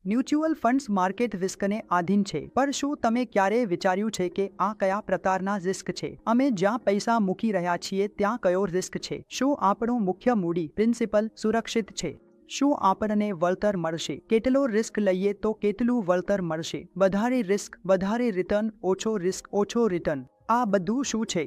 Mutual funds market રિસ્કને આધીન છે, પણ શું તમે ક્યારેય વિચાર્યું છે કે આ કયા પ્રકારના રિસ્ક છે? અમે જ્યાં પૈસા મૂકી રહ્યા છીએ ત્યાં કયો રિસ્ક છે? શું આપણું મુખ્ય મૂડી પ્રિન્સિપલ સુરક્ષિત છે? શું આપણને વળતર મળશે? કેટલો રિસ્ક લઈએ તો કેટલું વળતર મળશે? વધારે રિસ્ક વધારે રિટર્ન, ઓછો રિસ્ક ઓછો રિટર્ન, આ બધું શું છે?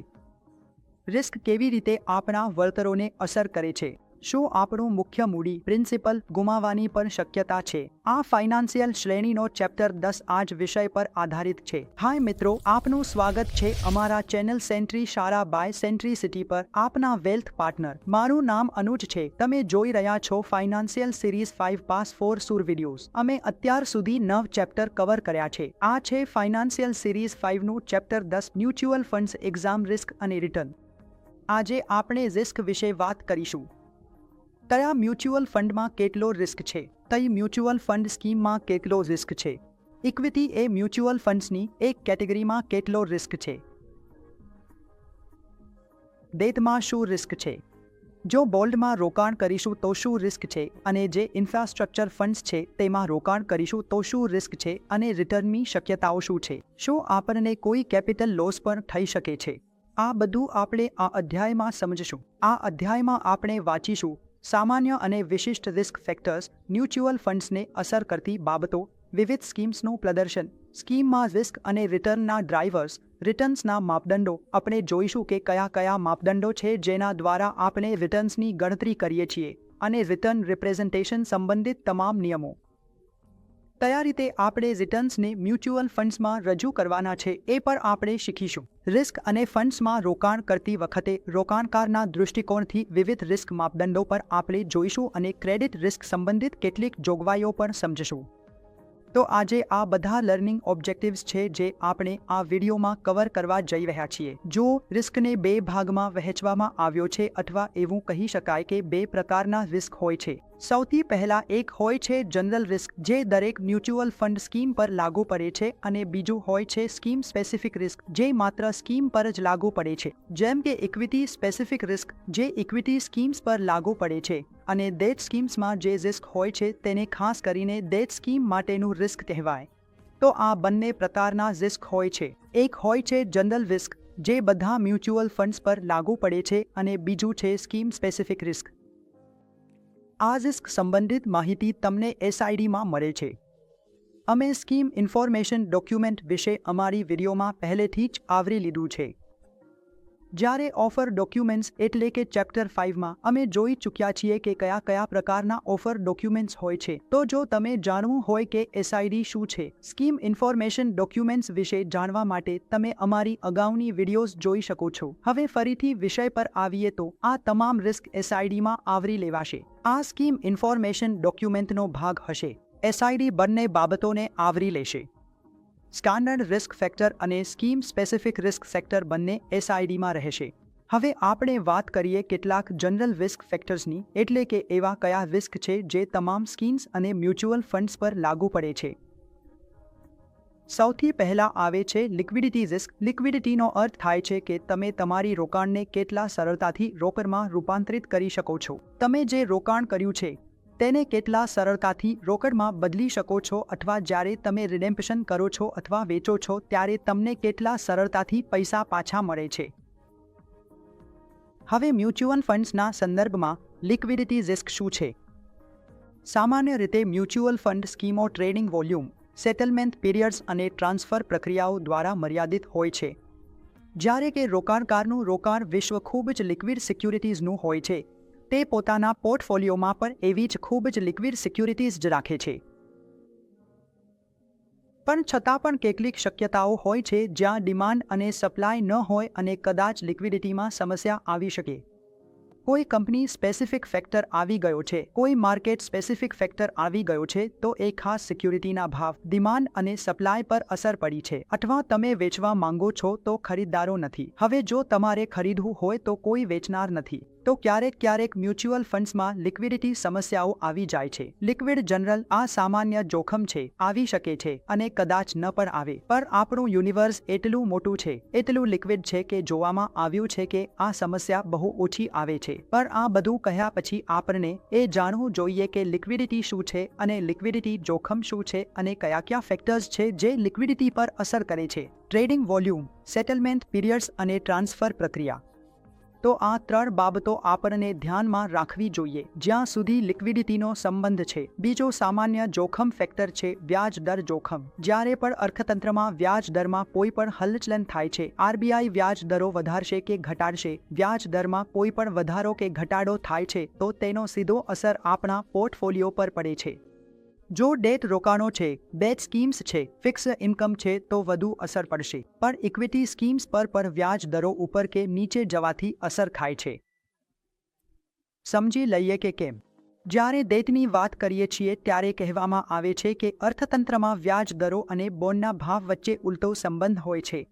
રિસ્ક કેવી રીતે આપણા વળતરોને અસર કરે છે? શું આપણું મુખ્ય મૂડી પ્રિન્સિપલ ગુમાવવાની પણ શક્યતા છે? આ ફાઇનાન્શિયલ શ્રેણીનો ચેપ્ટર 10 આ જ વિષય પર આધારિત છે. હાય મિત્રો, આપનું સ્વાગત છે અમારા ચેનલ સેન્ટ્રી શાળા બાય સેન્ટ્રીસિટી પર, આપના વેલ્થ પાર્ટનર. મારું નામ અનુજ છે. તમે જોઈ રહ્યા છો ફાઇનાન્શિયલ સિરીઝ 5 પાસ 4 સુર વિડીયોઝ. અમે અત્યાર સુધી 9 ચેપ્ટર કવર કર્યા છે. આ છે ફાઇનાન્શિયલ સિરીઝ 5 નું chapter 10, mutual funds exam risk અને રિટર્ન. આજે આપણે રિસ્ક વિશે વાત કરીશું. કયા મ્યુચ્યુઅલ ફંડમાં કેટલો રિસ્ક છે? કઈ મ્યુચ્યુઅલ ફંડ સ્કીમમાં કેટલો રિસ્ક છે? ઇક્વિટી એ મ્યુચ્યુઅલ ફંડ્સની એક કેટેગરીમાં કેટલો રિસ્ક છે? ડેટમાં શું રિસ્ક છે? જો બોન્ડમાં રોકાણ કરીશું તો શું રિસ્ક છે? અને જે ઇન્ફ્રાસ્ટ્રક્ચર ફંડ્સ છે તેમાં રોકાણ કરીશું તો શું રિસ્ક છે? અને રિટર્નની શક્યતાઓ શું છે? શું આપણને કોઈ કેપિટલ લોસ પણ થઈ શકે છે? આ બધું આપણે આ અધ્યાયમાં સમજીશું. આ અધ્યાયમાં આપણે વાંચીશું સામાન્ય અને વિશિષ્ટ રિસ્ક ફેક્ટર્સ, મ્યુચ્યુઅલ ફંડ્સને અસર કરતી બાબતો, વિવિધ સ્કીમ્સનું પ્રદર્શન, સ્કીમમાં રિસ્ક અને રિટર્નના ડ્રાઈવર્સ, રિટર્ન્સના માપદંડો. આપણે જોઈશું કે કયા કયા માપદંડો છે જેના દ્વારા આપણે રિટર્ન્સની ગણતરી કરીએ છીએ, અને રિટર્ન રિપ્રેઝન્ટેશન સંબંધિત તમામ નિયમો. કયા રીતે આપણે રિટર્ન્સને મ્યુચ્યુઅલ ફંડ્સમાં રજૂ કરવાના છે એ પણ આપણે શીખીશું. રિસ્ક અને ફંડ્સમાં રોકાણ કરતી વખતે રોકાણકારના દૃષ્ટિકોણથી વિવિધ રિસ્ક માપદંડો પર આપણે જોઈશું અને ક્રેડિટ રિસ્ક સંબંધિત કેટલીક જોગવાઈઓ પણ સમજીશું. તો આજે આ બધા લર્નિંગ ઓબ્જેક્ટિવ્સ છે જે આપણે આ વિડીયોમાં કવર કરવા જઈ રહ્યા છીએ. જો રિસ્કને 2 ભાગમાં વહેંચવામાં આવ્યો છે, અથવા એવું કહી શકાય કે 2 પ્રકારના રિસ્ક હોય છે. સૌથી પહેલા એક હોય છે જનરલ રિસ્ક, જે દરેક મ્યુચ્યુઅલ ફંડ સ્કીમ પર લાગુ પડે છે, અને બીજું હોય છે સ્કીમ સ્પેસિફિક રિસ્ક, જે માત્ર સ્કીમ પર જ લાગુ પડે છે, જેમ કે ઇક્વિટી સ્પેસિફિક રિસ્ક જે ઇક્વિટી સ્કીમ્સ પર લાગુ પડે છે, અને ડેટ સ્કીમ્સમાં જે રિસ્ક હોય છે તેને ખાસ કરીને ડેટ સ્કીમ માટેનું રિસ્ક કહેવાય. તો આ બંને પ્રકારના રિસ્ક હોય છે. એક હોય છે જનરલ રિસ્ક, જે બધા મ્યુચ્યુઅલ ફંડ્સ પર લાગુ પડે છે, અને બીજું છે સ્કીમ સ્પેસિફિક રિસ્ક. આ રિસ્ક સંબંધિત માહિતી તમને SIDમાં મળે છે. અમે સ્કીમ ઇન્ફોર્મેશન ડોક્યુમેન્ટ વિશે અમારી વિડીયોમાં પહેલેથી જ આવરી લીધું છે. જ્યારે ઓફર ડોક્યુમેન્ટ્સ એટલે કે ચેપ્ટર 5માં અમે જોઈ ચૂક્યા છીએ કે કયા કયા પ્રકારના ઓફર ડોક્યુમેન્ટ્સ હોય છે. તો જો તમે જાણવું હોય કે SID શું છે, સ્કીમ ઇન્ફોર્મેશન ડોક્યુમેન્ટ્સ વિશે જાણવા માટે તમે અમારી અગાઉની વિડીયોઝ જોઈ શકો છો. હવે ફરીથી વિષય પર આવીએ તો આ તમામ રિસ્ક SIDમાં આવરી લેવાશે. આ સ્કીમ ઇન્ફોર્મેશન ડોક્યુમેન્ટનો ભાગ હશે. SID બંને બાબતોને આવરી લેશે. સ્ટાન્ડર્ડ રિસ્ક ફેક્ટર અને સ્કીમ સ્પેસિફિક રિસ્ક ફેક્ટર બંને SIDમાં રહેશે. હવે આપણે વાત કરીએ કેટલાક જનરલ રિસ્ક ફેક્ટર્સની, એટલે કે એવા કયા રિસ્ક છે જે તમામ સ્કીમ્સ અને મ્યુચ્યુઅલ ફંડ્સ પર લાગુ પડે છે. સૌથી પહેલા આવે છે લિક્વિડિટી રિસ્ક. લિક્વિડિટીનો અર્થ થાય છે કે તમે તમારી રોકાણને કેટલા સરળતાથી રોકડમાં રૂપાંતરિત કરી શકો છો. તમે જે રોકાણ કર્યું છે તેને કેટલા સરળતાથી રોકડમાં બદલી શકો છો, અથવા જ્યારે તમે રિડેમ્પશન કરો છો અથવા વેચો છો ત્યારે તમને કેટલા સરળતાથી પૈસા પાછા મળે છે. હવે મ્યુચ્યુઅલ ફંડ્સના સંદર્ભમાં લિક્વિડિટી રિસ્ક શું છે? સામાન્ય રીતે મ્યુચ્યુઅલ ફંડ સ્કીમો ટ્રેડિંગ વોલ્યુમ, સેટલમેન્ટ પીરિયડ્સ અને ટ્રાન્સફર પ્રક્રિયાઓ દ્વારા મર્યાદિત હોય છે. જ્યારે કે રોકાણકારનું રોકાણ વિશ્વ ખૂબ જ લિક્વિડ સિક્યુરિટીઝનું હોય છે. તે પોતાના પોર્ટફોલિયોમાં પણ એવી જ ખૂબ જ લિક્વિડ સિક્યુરિટીઝ જ રાખે છે. પણ છતાં પણ કેટલીક શક્યતાઓ હોય છે જ્યાં ડિમાન્ડ અને સપ્લાય ન હોય અને કદાચ લિક્વિડિટીમાં સમસ્યા આવી શકે. કોઈ કંપની સ્પેસિફિક ફેક્ટર આવી ગયો છે, કોઈ માર્કેટ સ્પેસિફિક ફેક્ટર આવી ગયો છે, તો એ ખાસ સિક્યુરિટીના ભાવ, ડિમાન્ડ અને સપ્લાય પર અસર પડી છે, અથવા તમે વેચવા માંગો છો તો ખરીદદારો નથી. હવે જો તમારે ખરીદવું હોય તો કોઈ વેચનાર નથી. તો ક્યારેક મ્યુચ્યુઅલ ફંડ્સમાં લિક્વિડિટી સમસ્યાઓ આવી જાય છે. લિક્વિડ જનરલ આ સામાન્ય જોખમ છે, આવી શકે છે અને કદાચ ન પણ આવે. પર આપણું યુનિવર્સ એટલું મોટું છે, એટલું લિક્વિડ છે કે જોવામાં આવ્યું છે કે આ સમસ્યા બહુ ઓછી આવે છે. પર આ બધું કહ્યા પછી આપણને એ જાણવું જોઈએ કે લિક્વિડિટી શું છે અને લિક્વિડિટી જોખમ શું છે અને કયા ફેક્ટર્સ છે જે લિક્વિડિટી પર અસર કરે છે. ટ્રેડિંગ વોલ્યુમ, સેટલમેન્ટ પીરિયડ્સ અને ટ્રાન્સફર પ્રક્રિયા. તો આ 3 બાબતો આપણને ધ્યાનમાં રાખવી જોઈએ જ્યાં સુધી લિક્વિડિટીનો સંબંધ છે. બીજો સામાન્ય જોખમ ફેક્ટર છે વ્યાજ દર જોખમ. જ્યારે પણ અર્થતંત્રમાં વ્યાજ દરમાં કોઈ પણ હલચલન થાય છે, આરબીઆઈ વ્યાજ દરો વધારશે કે ઘટાડશે, વ્યાજ દરમાં કોઈ પણ વધારો કે ઘટાડો થાય છે તો તેનો સીધો અસર આપણા પોર્ટફોલિયો પર પડે છે. જો ડેટ રોકાણો છે, બેટ સ્કીમ્સ છે, ફિક્સ ઇન્કમ છે તો વધુ અસર પડશે. પણ ઇક્વિટી સ્કીમ્સ પર વ્યાજ દરો ઉપર કે નીચે જવાથી અસર થાય છે. સમજી લઈએ કે કેમ. જ્યારે ડેટની વાત કરીએ છીએ ત્યારે કહેવામાં આવે છે કે અર્થતંત્રમાં વ્યાજ દરો અને બોન્ડના ભાવ વચ્ચે ઉલટો સંબંધ હોય છે.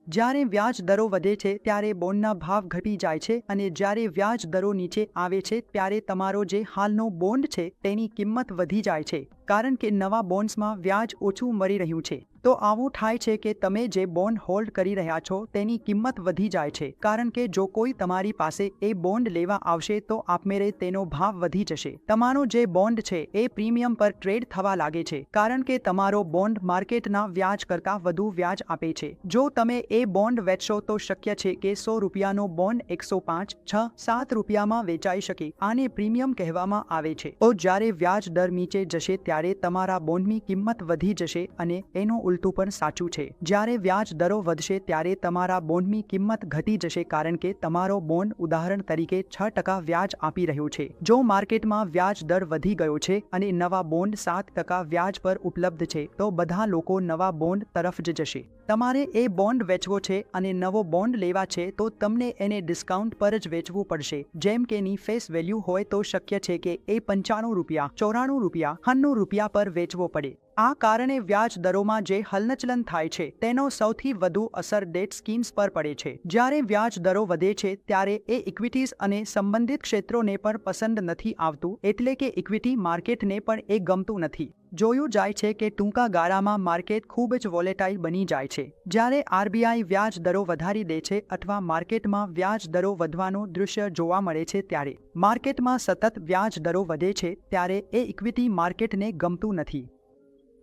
જ્યારે વ્યાજ દરો વધે છે ત્યારે બોન્ડના ભાવ ઘટી જાય છે અને જ્યારે વ્યાજ દરો નીચે આવે છે ત્યારે તમારો જે હાલનો બોન્ડ છે તેની કિંમત વધી જાય છે કારણ કે નવા બોન્ડ્સમાં વ્યાજ ઓછું મળી રહ્યું છે. તો આવું થાય છે કે તમે જે બોન્ડ હોલ્ડ કરી રહ્યા છો તેની કિંમત વધી જાય છે કારણ કે જો કોઈ તમારી પાસે એ બોન્ડ લેવા આવશે તો આપમેળે તેનો ભાવ વધી જશે. તમારો જે બોન્ડ છે એ પ્રીમિયમ પર ટ્રેડ થવા લાગે છે કારણ કે તમારો બોન્ડ માર્કેટના વ્યાજ કરતાં વધુ વ્યાજ આપે છે. જો તમે એ બોન્ડ વેચશો તો શક્ય છે કે 100 રૂપિયાનો બોન્ડ 105, 6, 7 રૂપિયામાં વેચાઈ શકે. આને પ્રીમિયમ કહેવામાં આવે છે. તો જ્યારે વ્યાજ દર નીચે જશે ત્યારે તમારા બોન્ડની કિંમત વધી જશે અને એનો ઉલટું પણ સાચું છે. જ્યારે વ્યાજ દરો વધશે ત્યારે તમારા બોન્ડની કિંમત ઘટી જશે કારણ કે તમારો બોન્ડ ઉદાહરણ તરીકે 6% વ્યાજ આપી રહ્યો છે. જો માર્કેટમાં વ્યાજ દર વધી ગયો છે અને નવા બોન્ડ 7% વ્યાજ પર ઉપલબ્ધ છે તો બધા લોકો નવા બોન્ડ તરફ જ જશે. તમારે એ બોન્ડ વેચવો છે અને નવો બોન્ડ લેવા છે તો તમને એને ડિસ્કાઉન્ટ પર જ વેચવું પડશે. જેમ કે ની ફેસ વેલ્યુ હોય તો શક્ય છે કે એ 95 રૂપિયા, 94 રૂપિયા, 96 રૂપિયા પર વેચવો પડે. આ કારણે વ્યાજ દરોમાં જે હલનચલન થાય છે તેનો સૌથી વધુ અસર ડેટ સ્કીમ્સ પર પડે છે. જ્યારે વ્યાજ દરો વધે છે ત્યારે એ ઇક્વિટીઝ અને સંબંધિત ક્ષેત્રોને પણ પસંદ નથી આવતું, એટલે કે ઇક્વિટી માર્કેટને પણ એ ગમતું નથી. જોયું જાય છે કે ટૂંકા ગાળામાં માર્કેટ ખૂબ જ વોલેટાઇલ બની જાય છે. જ્યારે આરબીઆઈ વ્યાજ દરો વધારી દે છે અથવા માર્કેટમાં વ્યાજ દરો વધવાનું દૃશ્ય જોવા મળે છે ત્યારે માર્કેટમાં સતત વ્યાજ દરો વધે છે ત્યારે એ ઇક્વિટી માર્કેટને ગમતું નથી.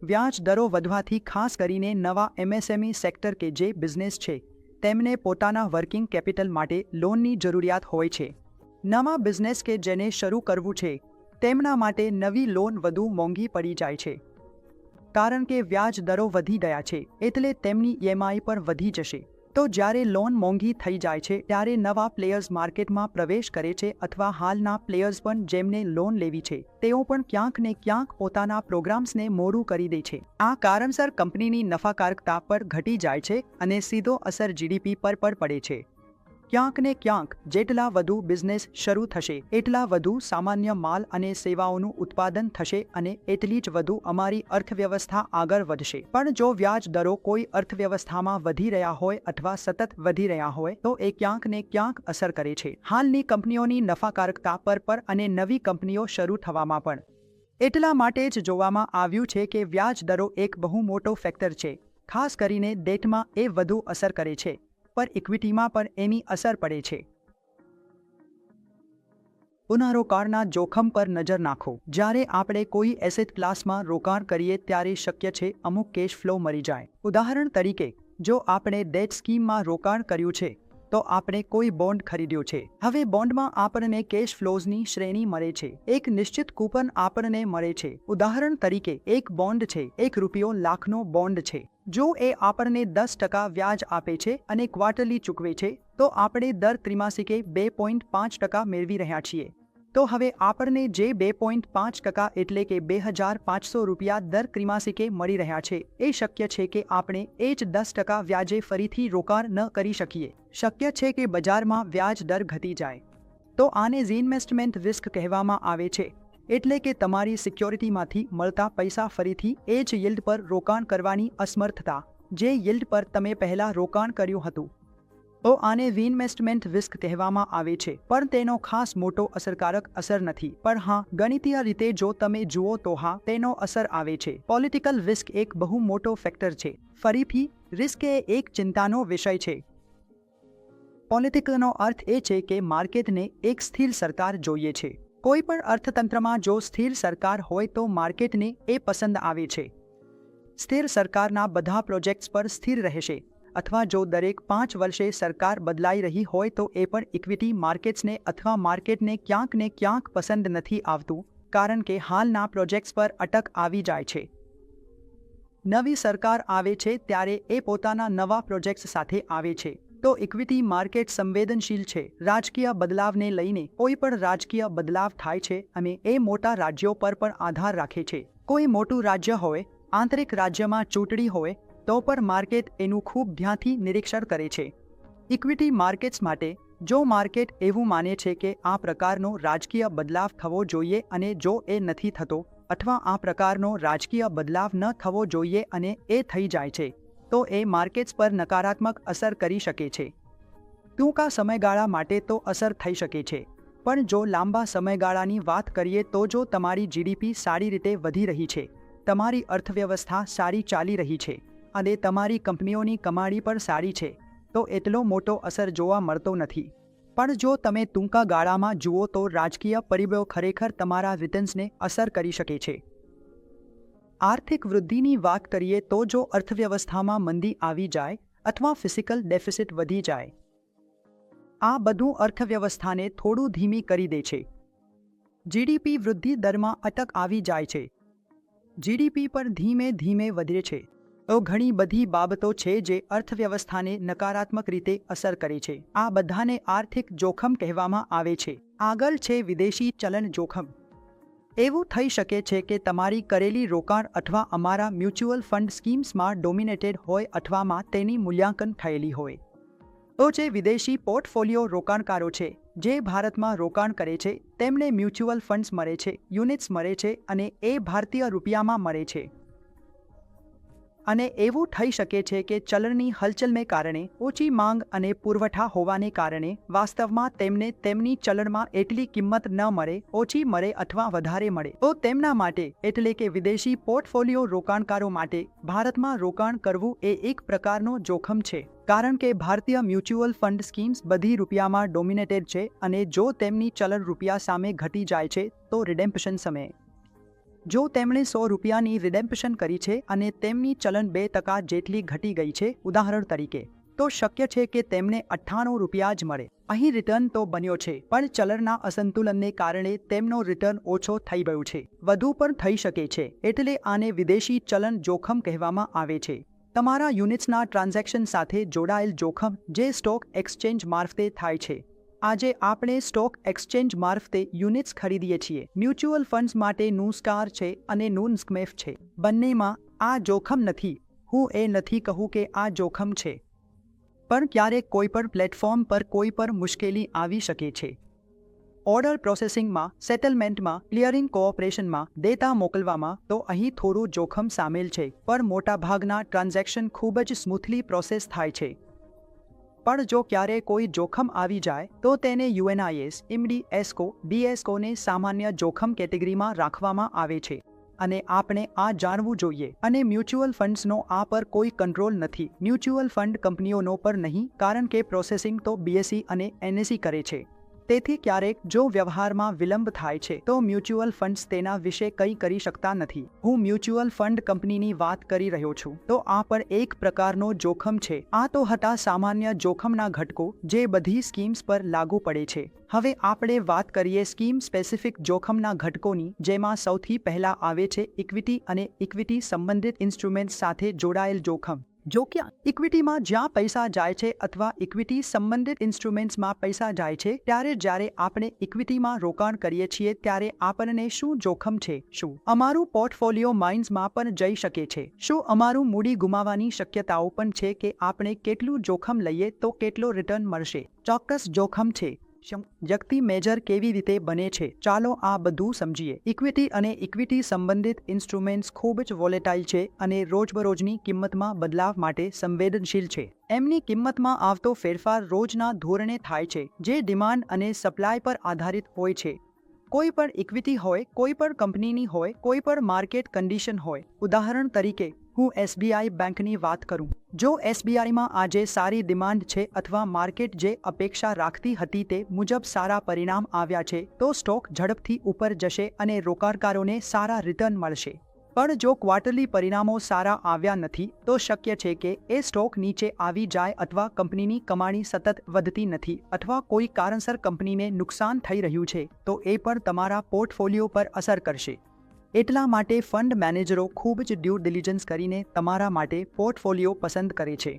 વ્યાજ દરો વધવાથી ખાસ કરીને નવા એમએસએમઈ સેક્ટર કે જે બિઝનેસ છે તેમને પોતાના વર્કિંગ કેપિટલ માટે લોનની જરૂરિયાત હોય છે. નવા બિઝનેસ કે જેને શરૂ કરવું છે તેમના માટે નવી લોન વધુ મોંઘી પડી જાય છે કારણ કે વ્યાજ દરો વધી ગયા છે એટલે તેમની ઈએમઆઈ પણ વધી જશે. તો જ્યારે લોન મોંઘી થઈ જાય છે ત્યારે નવા પ્લેયર્સ માર્કેટમાં પ્રવેશ કરે છે અથવા હાલના પ્લેયર્સ પણ જેમને લોન લેવી છે તેઓ પણ ક્યાંક ને ક્યાંક પોતાના પ્રોગ્રામ્સને મોડું કરી દે છે. આ કારણસર કંપનીની નફાકારકતા પર ઘટી જાય છે અને સીધો અસર જીડીપી પર પણ પડે છે. ક્યાંક ને ક્યાંક જેટલા વધુ બિઝનેસ શરૂ થશે એટલા વધુ સામાન્ય માલ અને સેવાઓનું ઉત્પાદન થશે અને એટલી જ વધુ અમારી અર્થવ્યવસ્થા આગળ વધશે. પણ જો વ્યાજ દરો કોઈ અર્થવ્યવસ્થામાં વધી રહ્યા હોય અથવા સતત વધી રહ્યા હોય તો એ ક્યાંક ને ક્યાંક અસર કરે છે હાલની કંપનીઓની નફાકારકતા પર અને નવી કંપનીઓ શરૂ થવામાં પણ. એટલા માટે જ જોવામાં આવ્યું છે કે વ્યાજ દરો એક બહુ મોટો ફેક્ટર છે. ખાસ કરીને ડેટમાં એ વધુ અસર કરે છે પર ઇક્વિટીમાં પણ એની અસર પડે છે. પુનઃરોકાણના જોખમ પર નજર નાખો. જ્યારે આપણે કોઈ એસેટ ક્લાસમાં રોકાણ કરીએ ત્યારે શક્ય છે અમુક કેશ ફ્લો મરી જાય. ઉદાહરણ તરીકે જો આપણે ડેટ સ્કીમમાં રોકાણ કર્યું છે તો આપણે કોઈ બોન્ડ ખરીદ્યો છે. હવે બોન્ડમાં આપણને કેશ ફ્લોઝની શ્રેણી મળે છે. એક નિશ્ચિત કૂપન આપણને મળે છે. ઉદાહરણ તરીકે એક બોન્ડ છે, ₹1 લાખનો બોન્ડ છે. જો એ આપણને 10% વ્યાજ આપે છે અને ક્વાર્ટરલી ચૂકવે છે તો આપણે દર ત્રિમાસિકે 2.5% મેળવી રહ્યા છીએ. તો હવે આપણને જે 2.5% એટલે કે 2,500 રૂપિયા દર ત્રિમાસિકે મળી રહ્યા છે એ શક્ય છે કે આપણે એ જ 10% વ્યાજે ફરીથી રોકાણ ન કરી શકીએ. શક્ય છે કે બજારમાં વ્યાજ દર ઘટી જાય. તો આને રિઇન્વેસ્ટમેન્ટ રિસ્ક કહેવામાં આવે છે. એટલે કે તમારી સિક્યોરિટીમાંથી મળતા પૈસા ફરીથી એ જ yieldપર રોકાણ કરવાની અસમર્થતા જે yieldપર તમે પહેલા રોકાણ કર્યું હતું. તો આને રિઇન્વેસ્ટમેન્ટ રિસ્ક કહેવામાં આવે છે, પણ તેનો ખાસ મોટો અસરકારક અસર નથી. પણ હા, ગણિતીય રીતે જો તમે જુઓ તો હા, તેનો અસર આવે છે. પોલિટિકલ રિસ્ક એક બહુ મોટો ફેક્ટર છે. ફરીથી, રિસ્ક એ એક ચિંતાનો વિષય છે. પોલિટિકલનો અર્થ એ છે કે માર્કેટને એક સ્થિર સરકાર જોઈએ છે. કોઈ પણ અર્થતંત્રમાં જો સ્થિર સરકાર હોય તો માર્કેટને એ પસંદ આવે છે. સ્થિર સરકારના બધા પ્રોજેક્ટ્સ પર સ્થિર રહેશે. અથવા જો દરેક 5 વર્ષે સરકાર બદલાઈ રહી હોય તો એ પણ ઇક્વિટી માર્કેટ્સને અથવા માર્કેટને ક્યાંક ને ક્યાંક પસંદ નથી આવતું, કારણ કે હાલના પ્રોજેક્ટ્સ પર અટક આવી જાય છે. નવી સરકાર આવે છે ત્યારે એ પોતાના નવા પ્રોજેક્ટ્સ સાથે આવે છે. તો ઇક્વિટી માર્કેટ સંવેદનશીલ છે. રાજકીય બદલાવને લઈને કોઈ પણ રાજકીય બદલાવ થાય છે અને એ મોટા રાજ્યો પર પણ આધાર રાખે છે. કોઈ મોટું રાજ્ય હોય, આંતરિક રાજ્યમાં ચૂંટણી હોય, તો પણ માર્કેટ એનું ખૂબ ધ્યાનથી નિરીક્ષણ કરે છે. ઇક્વિટી માર્કેટ્સ માટે, જો માર્કેટ એવું માને છે કે આ પ્રકારનો રાજકીય બદલાવ થવો જોઈએ અને જો એ નથી થતો, અથવા આ પ્રકારનો રાજકીય બદલાવ ન થવો જોઈએ અને એ થઈ જાય છે, તો એ માર્કેટ્સ પર નકારાત્મક અસર કરી શકે છે. ટૂંકા સમયગાળા માટે તો અસર થઈ શકે છે, પણ જો લાંબા સમયગાળાની વાત કરીએ તો જો તમારી જીડીપી સારી રીતે વધી રહી છે, તમારી અર્થવ્યવસ્થા સારી ચાલી રહી છે અને તમારી કંપનીઓની કમાણી પણ સારી છે, તો એટલો મોટો અસર જોવા મળતો નથી. પણ જો તમે ટૂંકા ગાળામાં જુઓ તો રાજકીય પરિબળો ખરેખર તમારા રિટર્ન્સને અસર કરી શકે છે. આર્થિક વૃદ્ધિની વાત કરીએ તો જો અર્થવ્યવસ્થામાં મંદી આવી જાય અથવા ફિસ્કલ ડેફિસિટ વધી જાય, આ બધું અર્થવ્યવસ્થાને થોડું ધીમી કરી દે છે. જીડીપી વૃદ્ધિ દરમાં અટક આવી જાય છે. જીડીપી પર ધીમે ધીમે વધે છે. તો ઘણી બધી બાબતો છે જે અર્થવ્યવસ્થાને નકારાત્મક રીતે અસર કરે છે. આ બધાને આર્થિક જોખમ કહેવામાં આવે છે. આગળ છે વિદેશી ચલણ જોખમ. એવું થઈ શકે છે કે તમારી કરેલી રોકાણ અથવા અમારા મ્યુચ્યુઅલ ફંડ સ્કીમ્સમાં ડોમિનેટેડ હોય અથવામાં તેની મૂલ્યાંકન થયેલી હોય. તો જે વિદેશી પોર્ટફોલિયો રોકાણકારો છે, જે ભારતમાં રોકાણ કરે છે, તેમને મ્યુચ્યુઅલ ફંડ્સ મળે છે, યુનિટ્સ મળે છે અને એ ભારતીય રૂપિયામાં મળે છે. અને એવું થઈ શકે છે કે ચલણની હલચલને કારણે ઓછી માંગ અને પુરવઠા હોવાને કારણે વાસ્તવમાં તેમને તેમની ચલણમાં એટલી કિંમત ન મળે, ઓછી મળે અથવા વધારે મળે. તો તેમના માટે, એટલે કે વિદેશી પોર્ટફોલિયો રોકાણકારો માટે, ભારતમાં રોકાણ કરવું એ એક પ્રકારનો જોખમ છે. કારણ કે ભારતીય મ્યુચ્યુઅલ ફંડ સ્કીમ્સ બધી રૂપિયામાં ડોમિનેટેડ છે અને જો તેમની ચલણ રૂપિયા સામે ઘટી જાય છે તો રિડેમ્પશન સમયે, જો તેમણે 100 રૂપિયાની રિડેમ્પશન કરી છે અને તેમની ચલણ 2% જેટલી ઘટી ગઈ છે, ઉદાહરણ તરીકે, તો શક્ય છે કે તેમને 98 રૂપિયા જ મળે. અહીં રિટર્ન તો બન્યો છે, પણ ચલણના અસંતુલનને કારણે તેમનો રિટર્ન ઓછો થઈ ગયો છે. વધુ પણ થઈ શકે છે, એટલે આને વિદેશી ચલણ જોખમ કહેવામાં આવે છે. તમારા યુનિટ્સના ટ્રાન્ઝેક્શન સાથે જોડાયેલ જોખમ જે સ્ટોક એક્સચેન્જ મારફતે થાય છે. આજે આપણે સ્ટોક એક્સચેન્જ મારફતે યુનિટ્સ ખરીદીએ છીએ. મ્યુચ્યુઅલ ફંડ્સ માટે નું સ્ટાર છે અને નું સ્ક્મેફ છે. બંનેમાં આ જોખમ નથી. હું એ નથી કહું કે આ જોખમ છે. પણ ક્યારેક કોઈ પણ પ્લેટફોર્મ પર કોઈ પર મુશ્કેલી આવી શકે છે. ઓર્ડર પ્રોસેસિંગમાં, સેટલમેન્ટમાં, ક્લિયરિંગ કોઓપરેશનમાં, ડેટા મોકલવામાં, તો અહીં થોડું જોખમ સામેલ છે, પણ મોટાભાગના ટ્રાન્ઝેક્શન ખૂબ જ સ્મૂથલી પ્રોસેસ થાય છે. પણ જો ક્યારે કોઈ જોખમ આવી જાય તો તેને યુએનઆઈએસ, ઇમડી, એસ્કો, બીએસ્કોને સામાન્ય જોખમ કેટેગરીમાં રાખવામાં આવે છે. અને આપણે આ જાણવું જોઈએ. અને મ્યુચ્યુઅલ ફંડ્સનો આ પર કોઈ કંટ્રોલ નથી. મ્યુચ્યુઅલ ફંડ કંપનીઓનો પર નહીં, કારણ કે પ્રોસેસિંગ તો બીએસઈ અને એનએસઈ કરે છે. તેથી ક્યારેક જો વ્યવહારમાં વિલંબ થાય છે તો મ્યુચ્યુઅલ ફંડ્સ તેના વિશે કંઈ કરી શકતા નથી. હું મ્યુચ્યુઅલ ફંડ કંપનીની વાત કરી રહ્યો છું, તો આ પણ એક પ્રકારનો જોખમ છે. આ તો હતા સામાન્ય જોખમના ઘટકો જે બધી સ્કીમ્સ પર લાગુ પડે છે. હવે આપણે વાત કરીએ સ્કીમ સ્પેસિફિક જોખમના ઘટકોની, જેમાં સૌથી પહેલા આવે છે ઇક્વિટી અને ઇક્વિટી સંબંધિત ઇન્સ્ટ્રુમેન્ટ્સ સાથે જોડાયેલ જોખમ. જો કે ઇક્વિટીમાં જ્યાં પૈસા જાય છે અથવા ઇક્વિટી સંબંધિત ઇન્સ્ટ્રુમેન્ટ્સમાં પૈસા જાય છે, ત્યારે જ્યારે આપણે ઇક્વિટીમાં રોકાણ કરીએ છીએ ત્યારે આપણને શું જોખમ છે? શું અમારું પોર્ટફોલિયો માઇન્સમાં પણ જઈ શકે છે? શું અમારું મૂડી ગુમાવવાની શક્યતાઓ પણ છે કે આપણે કેટલું જોખમ લઈએ તો કેટલો રિટર્ન મળશે? ચોક્કસ જોખમ છે. વ્યક્તિ મેજર કેવી રીતે બને છે, ચાલો આ બધું સમજીએ. ઇક્વિટી અને ઇક્વિટી સંબંધિત ઇન્સ્ટ્રુમેન્ટ્સ ખૂબ જ વોલેટાઇલ છે અને રોજબરોજની કિંમતમાં બદલાવ માટે સંવેદનશીલ છે. એમની કિંમતમાં આવતો ફેરફાર રોજના ધોરણે થાય છે, જે ડિમાન્ડ અને સપ્લાય પર આધારિત હોય છે. કોઈ પણ ઇક્વિટી હોય, કોઈ પણ કંપનીની હોય, કોઈ પણ માર્કેટ કન્ડિશન હોય. ઉદાહરણ તરીકે હું SBI બેંકની વાત કરું. જો SBIમાં આજે સારી ડિમાન્ડ છે અથવા માર્કેટ જે અપેક્ષા રાખતી હતી તે મુજબ સારા પરિણામ આવ્યા છે, તો સ્ટોક ઝડપથી ઉપર જશે અને રોકાણકારોને સારા રિટર્ન મળશે. પણ જો ક્વાર્ટરલી પરિણામો સારા આવ્યા નથી, તો શક્ય છે કે એ સ્ટોક નીચે આવી જાય અથવા કંપનીની કમાણી સતત વધતી નથી અથવા કોઈ કારણસર કંપનીને નુકસાન થઈ રહ્યું છે, તો એ પણ તમારા પોર્ટફોલિયો પર અસર કરશે. એટલા માટે ફંડ મેનેજરો ખૂબ જ ડ્યુ ડિલિજન્સ કરીને તમારા માટે પોર્ટફોલિયો પસંદ કરે છે.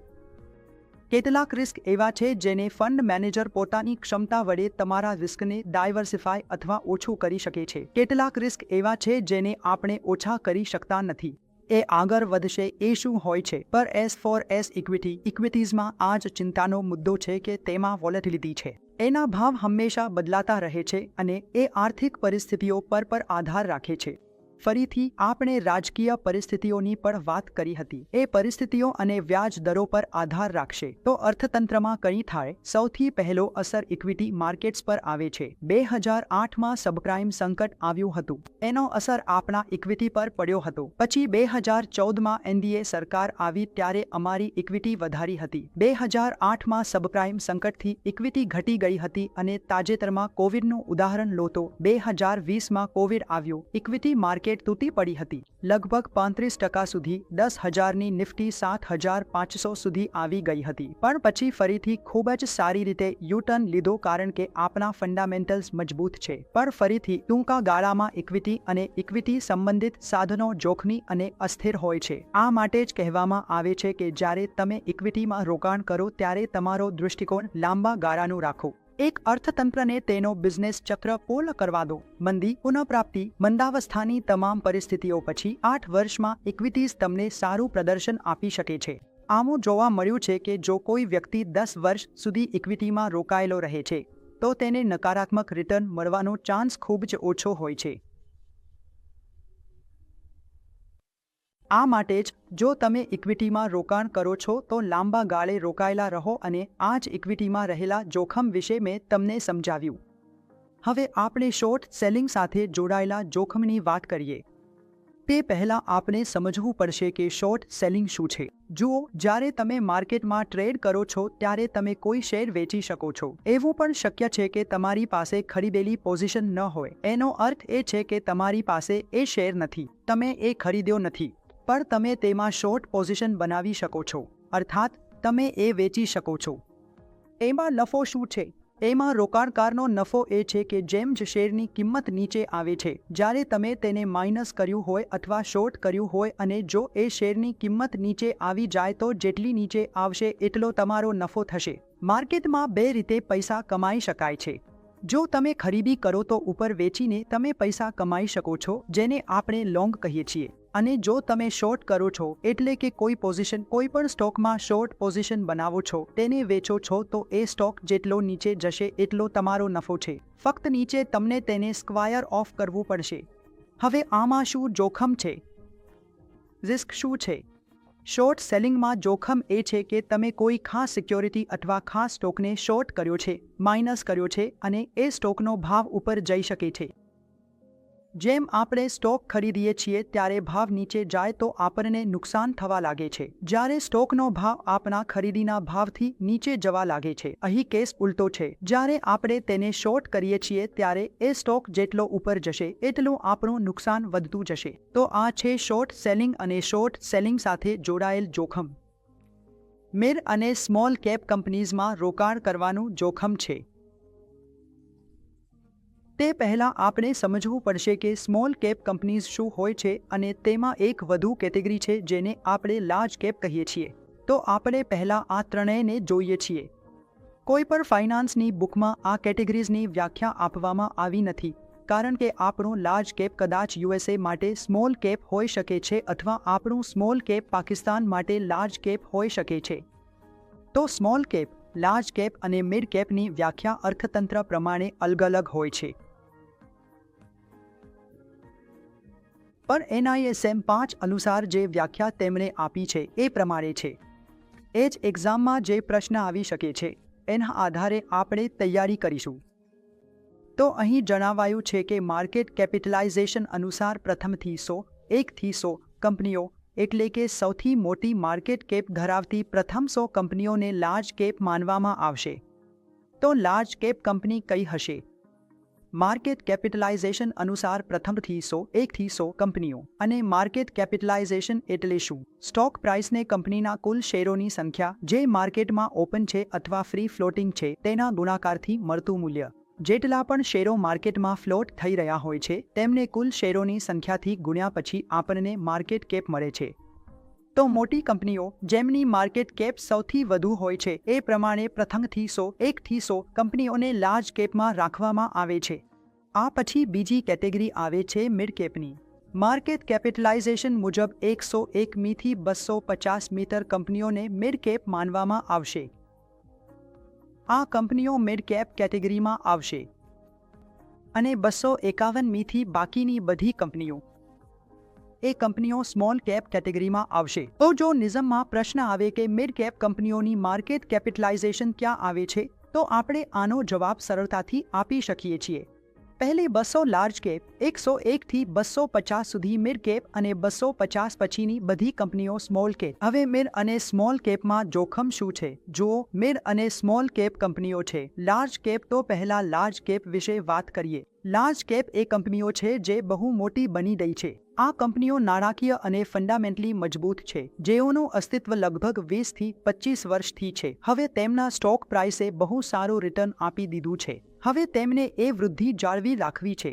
કેટલાક રિસ્ક એવા છે જેને ફંડ મેનેજર પોતાની ક્ષમતા વડે તમારા રિસ્કને ડાયવર્સિફાય અથવા ઓછું કરી શકે છે. કેટલાક રિસ્ક એવા છે જેને આપણે ઓછા કરી શકતા નથી. એ આગળ વધશે એ શું હોય છે? પર એસ ફોર એસ ઇક્વિટીઝમાં આ જ ચિંતાનો મુદ્દો છે કે તેમાં વોલેટિલિટી છે. એના ભાવ હંમેશા બદલાતા રહે છે અને એ આર્થિક પરિસ્થિતિઓ પર આધાર રાખે છે. ફરીથી આપણે રાજકીય પરિસ્થિતિઓની પણ વાત કરી હતી. એ પરિસ્થિતિઓ અને વ્યાજ દરો પર આધાર રાખશે. તો અર્થતંત્રમાં કંઈ થાય, સૌથી પહેલો અસર ઇક્વિટી માર્કેટ્સ પર આવે છે. 2008માં સબપ્રાઇમ સંકટ આવ્યું હતું. એનો અસર આપણા ઇક્વિટી પર પડ્યો હતો. પછી 2014માં NDA સરકાર આવી ત્યારે અમારી ઇક્વિટી વધારી હતી. 2008માં સબપ્રાઇમ સંકટથી ઇક્વિટી ઘટી ગઈ હતી અને તાજેતરમાં કોવિડનું ઉદાહરણ લો તો 2020માં કોવિડ આવ્યો. ઇક્વિટી માર્કેટ તૂટી પડી હતી. લગભગ 35% સુધી, 10,000ની નિફ્ટી 7,500 સુધી આવી ગઈ હતી. પણ પછી ફરીથી ખૂબ જ સારી રીતે યુ-ટર્ન લીધો કારણ કે આપણા ફંડામેન્ટલ્સ મજબૂત છે. પણ ફરીથી ટૂંકા ગાળામાં ઇક્વિટી અને ઇક્વિટી સંબંધિત સાધનો જોખમી અને અસ્થિર હોય છે. આ માટે જ કહેવામાં આવે છે કે જ્યારે તમે ઇક્વિટીમાં રોકાણ કરો ત્યારે તમારો દૃષ્ટિકોણ લાંબા ગાળાનું રાખો. એક અર્થતંત્રને તેનો બિઝનેસ ચક્ર પૂર્ણ કરવા દો. મંદી, પુનઃપ્રાપ્તિ, મંદાવસ્થાની તમામ પરિસ્થિતિઓ પછી 8 વર્ષમાં ઇક્વિટીઝ તમને સારું પ્રદર્શન આપી શકે છે. આવું જોવા મળ્યું છે કે જો કોઈ વ્યક્તિ 10 વર્ષ સુધી ઇક્વિટીમાં રોકાયેલો રહે છે, તો તેને નકારાત્મક રિટર્ન મળવાનો ચાન્સ ખૂબ જ ઓછો હોય છે. આ માટે જ જો તમે ઇક્વિટીમાં રોકાણ કરો છો તો લાંબા ગાળે રોકાયેલા રહો અને આ જ ઇક્વિટીમાં રહેલા જોખમ વિશે મેં તમને સમજાવ્યું. હવે આપણે શોર્ટ સેલિંગ સાથે જોડાયેલા જોખમની વાત કરીએ. તે પહેલાં આપણે સમજવું પડશે કે શોર્ટ સેલિંગ શું છે. જુઓ, જ્યારે તમે માર્કેટમાં ટ્રેડ કરો છો ત્યારે તમે કોઈ શેર વેચી શકો છો. એવું પણ શક્ય છે કે તમારી પાસે ખરીદેલી પોઝિશન ન હોય. એનો અર્થ એ છે કે તમારી પાસે એ શેર નથી, તમે એ ખરીદ્યો નથી, પણ તમે તેમાં શોર્ટ પોઝિશન બનાવી શકો છો, અર્થાત તમે એ વેચી શકો છો. એમાં નફો શું છે? એમાં રોકાણકારનો નફો એ છે કે જેમ જ શેરની કિંમત નીચે આવે છે, જ્યારે તમે તેને માઇનસ કર્યું હોય અથવા શોર્ટ કર્યું હોય અને જો એ શેરની કિંમત નીચે આવી જાય તો જેટલી નીચે આવશે એટલો તમારો નફો થશે. માર્કેટમાં 2 રીતે પૈસા કમાઈ શકાય છે. જો તમે ખરીદી કરો તો ઉપર વેચીને તમે પૈસા કમાઈ શકો છો, જેને આપણે લોંગ કહીએ છીએ. અને જો તમે શોર્ટ કરો છો, એટલે કે કોઈ પોઝિશન કોઈ પણ સ્ટોકમાં શોર્ટ પોઝિશન બનાવો છો, તેને વેચો છો, તો એ સ્ટોક જેટલો નીચે જશે એટલો તમારો નફો છે. ફક્ત નીચે તમને તેને સ્ક્વાયર ઓફ કરવું પડશે. હવે આમાં શું જોખમ છે? રિસ્ક શું છે? શોર્ટ સેલિંગમાં જોખમ એ છે કે તમે કોઈ ખાસ સિક્યોરિટી અથવા ખાસ સ્ટોકને શોર્ટ કર્યો છે, માઇનસ કર્યો છે અને એ સ્ટોકનો ભાવ ઉપર જઈ શકે છે. જેમ આપણે સ્ટોક ખરીદીએ છીએ ત્યારે ભાવ નીચે જાય તો આપણને નુકસાન થવા લાગે છે, જ્યારે સ્ટોકનો ભાવ આપણા ખરીદીના ભાવથી નીચે જવા લાગે છે. અહીં કેસ ઉલટો છે. જ્યારે આપણે તેને શોર્ટ કરીએ છીએ ત્યારે એ સ્ટોક જેટલો ઉપર જશે એટલું આપણું નુકસાન વધતું જશે. તો આ છે શોર્ટ સેલિંગ અને શોર્ટ સેલિંગ સાથે જોડાયેલ જોખમ. મિડ અને સ્મોલ કેપ કંપનીઝમાં રોકાણ કરવાનું જોખમ છે. તે પહેલાં આપણે સમજવું પડશે કે સ્મોલ કેપ કંપનીઝ શું હોય છે અને તેમાં એક વધુ કેટેગરી છે જેને આપણે લાર્જ કેપ કહીએ છીએ. તો આપણે પહેલાં આ ત્રણેયને જોઈએ છીએ. કોઈ પણ ફાઇનાન્સની બુકમાં આ કેટેગરીઝની વ્યાખ્યા આપવામાં આવી નથી, કારણ કે આપણું લાર્જ કેપ કદાચ USA માટે સ્મોલ કેપ હોઈ શકે છે અથવા આપણું સ્મોલ કેપ પાકિસ્તાન માટે લાર્જ કેપ હોઈ શકે છે. તો સ્મોલ કેપ લાર્જ કેપ અને મિડ કેપની વ્યાખ્યા અર્થતંત્ર પ્રમાણે અલગ અલગ હોય છે. પણ NISM 5 અનુસાર જે વ્યાખ્યા તેમણે આપી છે એ પ્રમાણે છે. એ જ એક્ઝામમાં જે પ્રશ્ન આવી શકે છે એના આધારે આપણે તૈયારી કરીશું. તો અહીં જણાવાયું છે કે માર્કેટ કેપિટલાઇઝેશન અનુસાર પ્રથમથી 100 કંપનીઓ એટલે કે સૌથી મોટી માર્કેટ કેપ ધરાવતી પ્રથમ 100 કંપનીઓને લાર્જ કેપ માનવામાં આવશે. તો લાર્જ કેપ કંપની કઈ હશે? માર્કેટ કેપિટલાઇઝેશન અનુસાર પ્રથમથી 100 કંપનીઓ. અને માર્કેટ કેપિટલાઇઝેશન એટલે શું? સ્ટોક પ્રાઇસને કંપનીના કુલ શેરોની સંખ્યા જે માર્કેટમાં ઓપન છે અથવા ફ્રી ફ્લોટિંગ છે તેના ગુણાકારથી મળતું મૂલ્ય. જેટલા પણ શેરો માર્કેટમાં ફ્લોટ થઈ રહ્યા હોય છે તેમને કુલ શેરોની સંખ્યાથી ગુણ્યા પછી આપણને માર્કેટ કેપ મળે છે. તો મોટી કંપનીઓ જેમની માર્કેટ કેપ સૌથી વધુ હોય છે એ પ્રમાણે પ્રથમથી 100 કંપનીઓને લાર્જ કેપમાં રાખવામાં આવે છે. આ પછી બીજી કેટેગરી આવે છે મિડ કેપની. માર્કેટ કેપિટલાઇઝેશન મુજબ 101 થી 250 મીટર કંપનીઓને મિડ કેપ માનવામાં આવશે. આ કંપનીઓ મિડ કેપ કેટેગરીમાં આવશે. અને 251 થી બાકીની બધી કંપનીઓ એ કંપનીઓ સ્મોલ કેપ કેટેગરીમાં આવશે. તો જો નિઝમમાં પ્રશ્ન આવે કે મિડ કેપ કંપનીઓની માર્કેટ કેપિટલાઇઝેશન ક્યાં આવે છે તો આપણે આનો જવાબ સરળતાથી આપી શકીએ છીએ. પહેલી 200 લાર્જ કેપ, 101 થી 250 સુધી મિડ કેપ અને 250 પછીની બધી કંપનીઓ સ્મોલ કેપ. હવે મિડ અને સ્મોલ કેપમાં જોખમ શું છે? જુઓ, મિડ અને સ્મોલ કેપ કંપનીઓ છે. લાર્જ કેપ તો પહેલા લાર્જ કેપ વિશે વાત કરીએ. લાર્જ કેપ એ કંપનીઓ છે જે બહુ મોટી બની ગઈ છે. આ કંપનીઓ નાણાકીય અને ફંડામેન્ટલી મજબૂત છે, જેઓનું અસ્તિત્વ લગભગ 20 થી 25 વર્ષથી છે. હવે તેમના સ્ટોક પ્રાઇસે બહુ સારું રિટર્ન આપી દીધું છે. હવે તેમને એ વૃદ્ધિ જાળવી રાખવી છે.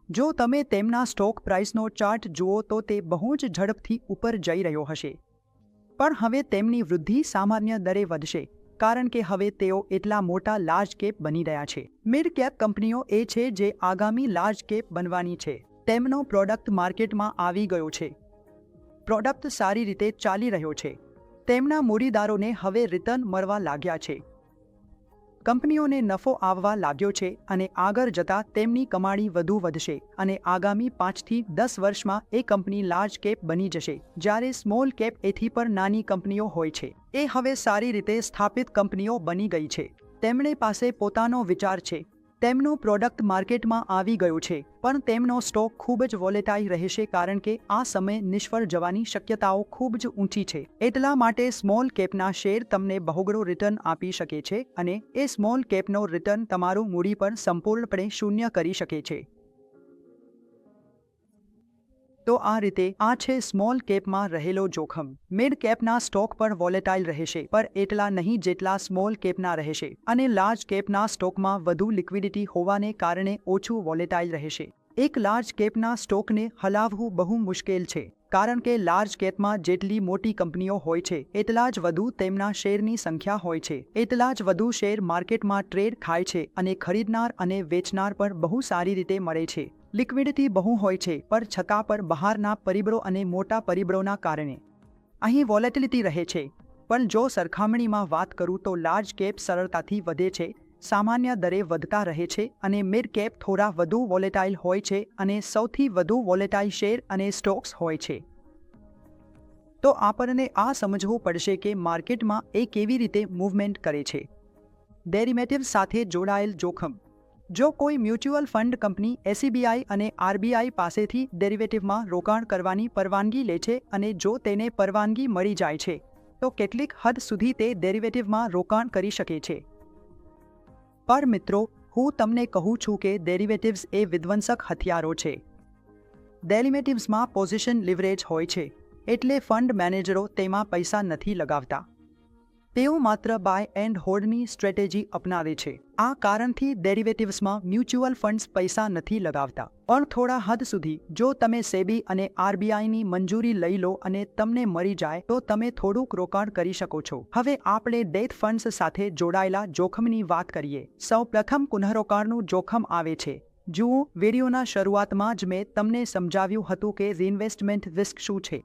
જો તમે તેમના સ્ટોક પ્રાઇસનો ચાર્ટ જુઓ તો તે બહુ જ ઝડપથી ઉપર જઈ રહ્યો હશે. પણ હવે તેમની વૃદ્ધિ સામાન્ય દરે વધશે, કારણ કે હવે તેઓ એટલા મોટા લાર્જ કેપ બની રહ્યા છે. મિડ કેપ કંપનીઓ એ છે જે આગામી લાર્જ કેપ બનવાની છે. તેમનો પ્રોડક્ટ માર્કેટમાં આવી ગયો છે. પ્રોડક્ટ સારી રીતે ચાલી રહ્યો છે. તેમના મૂડીદારોને હવે રિટર્ન મળવા લાગ્યા છે. કંપનીઓને નફો આવવા લાગ્યો છે અને આગળ જતાં તેમની કમાણી વધુ વધશે અને આગામી 5 થી 10 વર્ષમાં એ કંપની લાર્જ કેપ બની જશે. જ્યારે સ્મોલ કેપ એથી પણ નાની કંપનીઓ હોય છે એ હવે સારી રીતે સ્થાપિત કંપનીઓ બની ગઈ છે. તેમણે પાસે પોતાનો વિચાર છે. તેમનું પ્રોડક્ટ માર્કેટમાં આવી ગયું છે, પણ તેમનો સ્ટોક ખૂબ જ વોલેટાઇલ રહેશે કારણ કે આ સમયે નિષ્ફળ જવાની શક્યતાઓ ખૂબ જ ઊંચી છે. એટલા માટે સ્મોલ કેપના શેર તમને બહોળું રિટર્ન આપી શકે છે અને એ સ્મોલ કેપનો રિટર્ન તમારું મૂડી પર સંપૂર્ણપણે શૂન્ય કરી શકે છે. તો આ રીતે આ છે સ્મોલ કેપમાં રહેલો જોખમ. મિડ કેપના સ્ટોક પર વોલેટાઇલ રહેશે, પણ એટલા નહીં જેટલા સ્મોલ કેપના રહેશે. અને લાર્જ કેપના સ્ટોકમાં વધુ લિક્વિડિટી હોવાને કારણે ઓછું વોલેટાઇલ રહેશે. એક લાર્જ કેપના સ્ટોકને હલાવવું બહુ મુશ્કેલ છે, કારણ કે લાર્જ કેપમાં જેટલી મોટી કંપનીઓ હોય છે એટલા જ વધુ તેમના શેરની સંખ્યા હોય છે. એટલા જ વધુ શેર માર્કેટમાં ટ્રેડ થાય છે અને ખરીદનાર અને વેચનાર પર બહુ સારી રીતે મળે છે. લિક્વિડિટી બહુ હોય છે, પણ છતાં પણ બહારના પરિબળો અને મોટા પરિબળોના કારણે અહીં વોલેટિલિટી રહે છે. પણ જો સરખામણીમાં વાત કરું તો લાર્જ કેપ સરળતાથી વધે છે, સામાન્ય દરે વધતા રહે છે અને મિડ કેપ થોડા વધુ વોલેટાઇલ હોય છે અને સૌથી વધુ વોલેટાઇલ શેર અને સ્ટોક્સ હોય છે. તો આપણને આ સમજવું પડશે કે માર્કેટમાં એ કેવી રીતે મૂવમેન્ટ કરે છે. ડેરિવેટિવ્સ સાથે જોડાયેલ જોખમ. જો કોઈ મ્યુચ્યુઅલ ફંડ કંપની SBI અને RBI પાસેથી ડેરિવેટિવમાં રોકાણ કરવાની પરવાનગી લે છે અને જો તેને પરવાનગી મળી જાય છે તો કેટલીક હદ સુધી તે ડેરિવેટિવમાં રોકાણ કરી શકે છે. પર મિત્રો, હું તમને કહું છું કે ડેરિવેટિવ્સ એ વિધ્વંસક હથિયારો છે. ડેરિવેટિવ્સમાં પોઝિશન લિવરેજ હોય છે, એટલે ફંડ મેનેજરો તેમાં પૈસા નથી લગાવતા. તેઓ માત્ર બાય એન્ડ હોલ્ડની સ્ટ્રેટેજી અપનાવે છે. આ કારણથી ડેરિવેટિવ્સમાં મ્યુચ્યુઅલ ફંડ્સ પૈસા નથી લગાવતા. પણ થોડા હદ સુધી જો તમે સેબી અને RBIની મંજૂરી લઈ લો અને તમને મળી જાય તો તમે થોડુંક રોકાણ કરી શકો છો. હવે આપણે ડેટ ફંડ્સ સાથે જોડાયેલા જોખમની વાત કરીએ. સૌપ્રથમ પુનઃરોકાણનું જોખમ આવે છે. જુઓ, વિડીયોના શરૂઆતમાં જ મેં તમને સમજાવ્યું હતું કે રિઇન્વેસ્ટમેન્ટ રિસ્ક શું છે,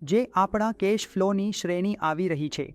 જે આપણા કેશ ફ્લોની શ્રેણી આવી રહી છે.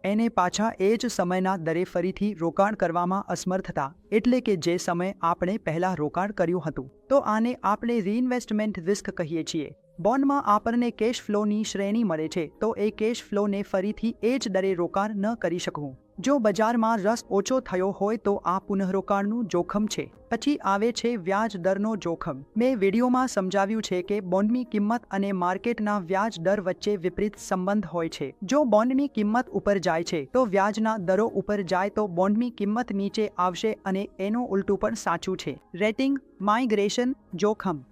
એને પાછા એ જ સમયના દરે ફરીથી રોકાણ કરવામાં અસમર્થતા, એટલે કે જે સમય આપણે પહેલાં રોકાણ કર્યું હતું. તો આને આપણે રીઇન્વેસ્ટમેન્ટ રિસ્ક કહીએ છીએ. બોન્ડમાં આપણને કેશ ફ્લોની શ્રેણી મળે છે, તો એ કેશ ફ્લોને ફરીથી એ જ દરે રોકાણ ન કરી શકવું. જો બજારમાં રસ ઓછો થયો હોય તો આ પુનઃરોકાણનું જોખમ છે. પછી આવે છે વ્યાજ દરનો જોખમ. મેં વિડીયોમાં સમજાવ્યું છે કે બોન્ડની કિંમત અને માર્કેટના વ્યાજ દર વચ્ચે વિપરીત સંબંધ હોય છે. જો બોન્ડની કિંમત ઉપર જાય છે તો વ્યાજના દરો ઉપર જાય તો બોન્ડની કિંમત નીચે આવશે અને એનું ઉલટું પણ સાચું છે. રેટિંગ માઇગ્રેશન જોખમ.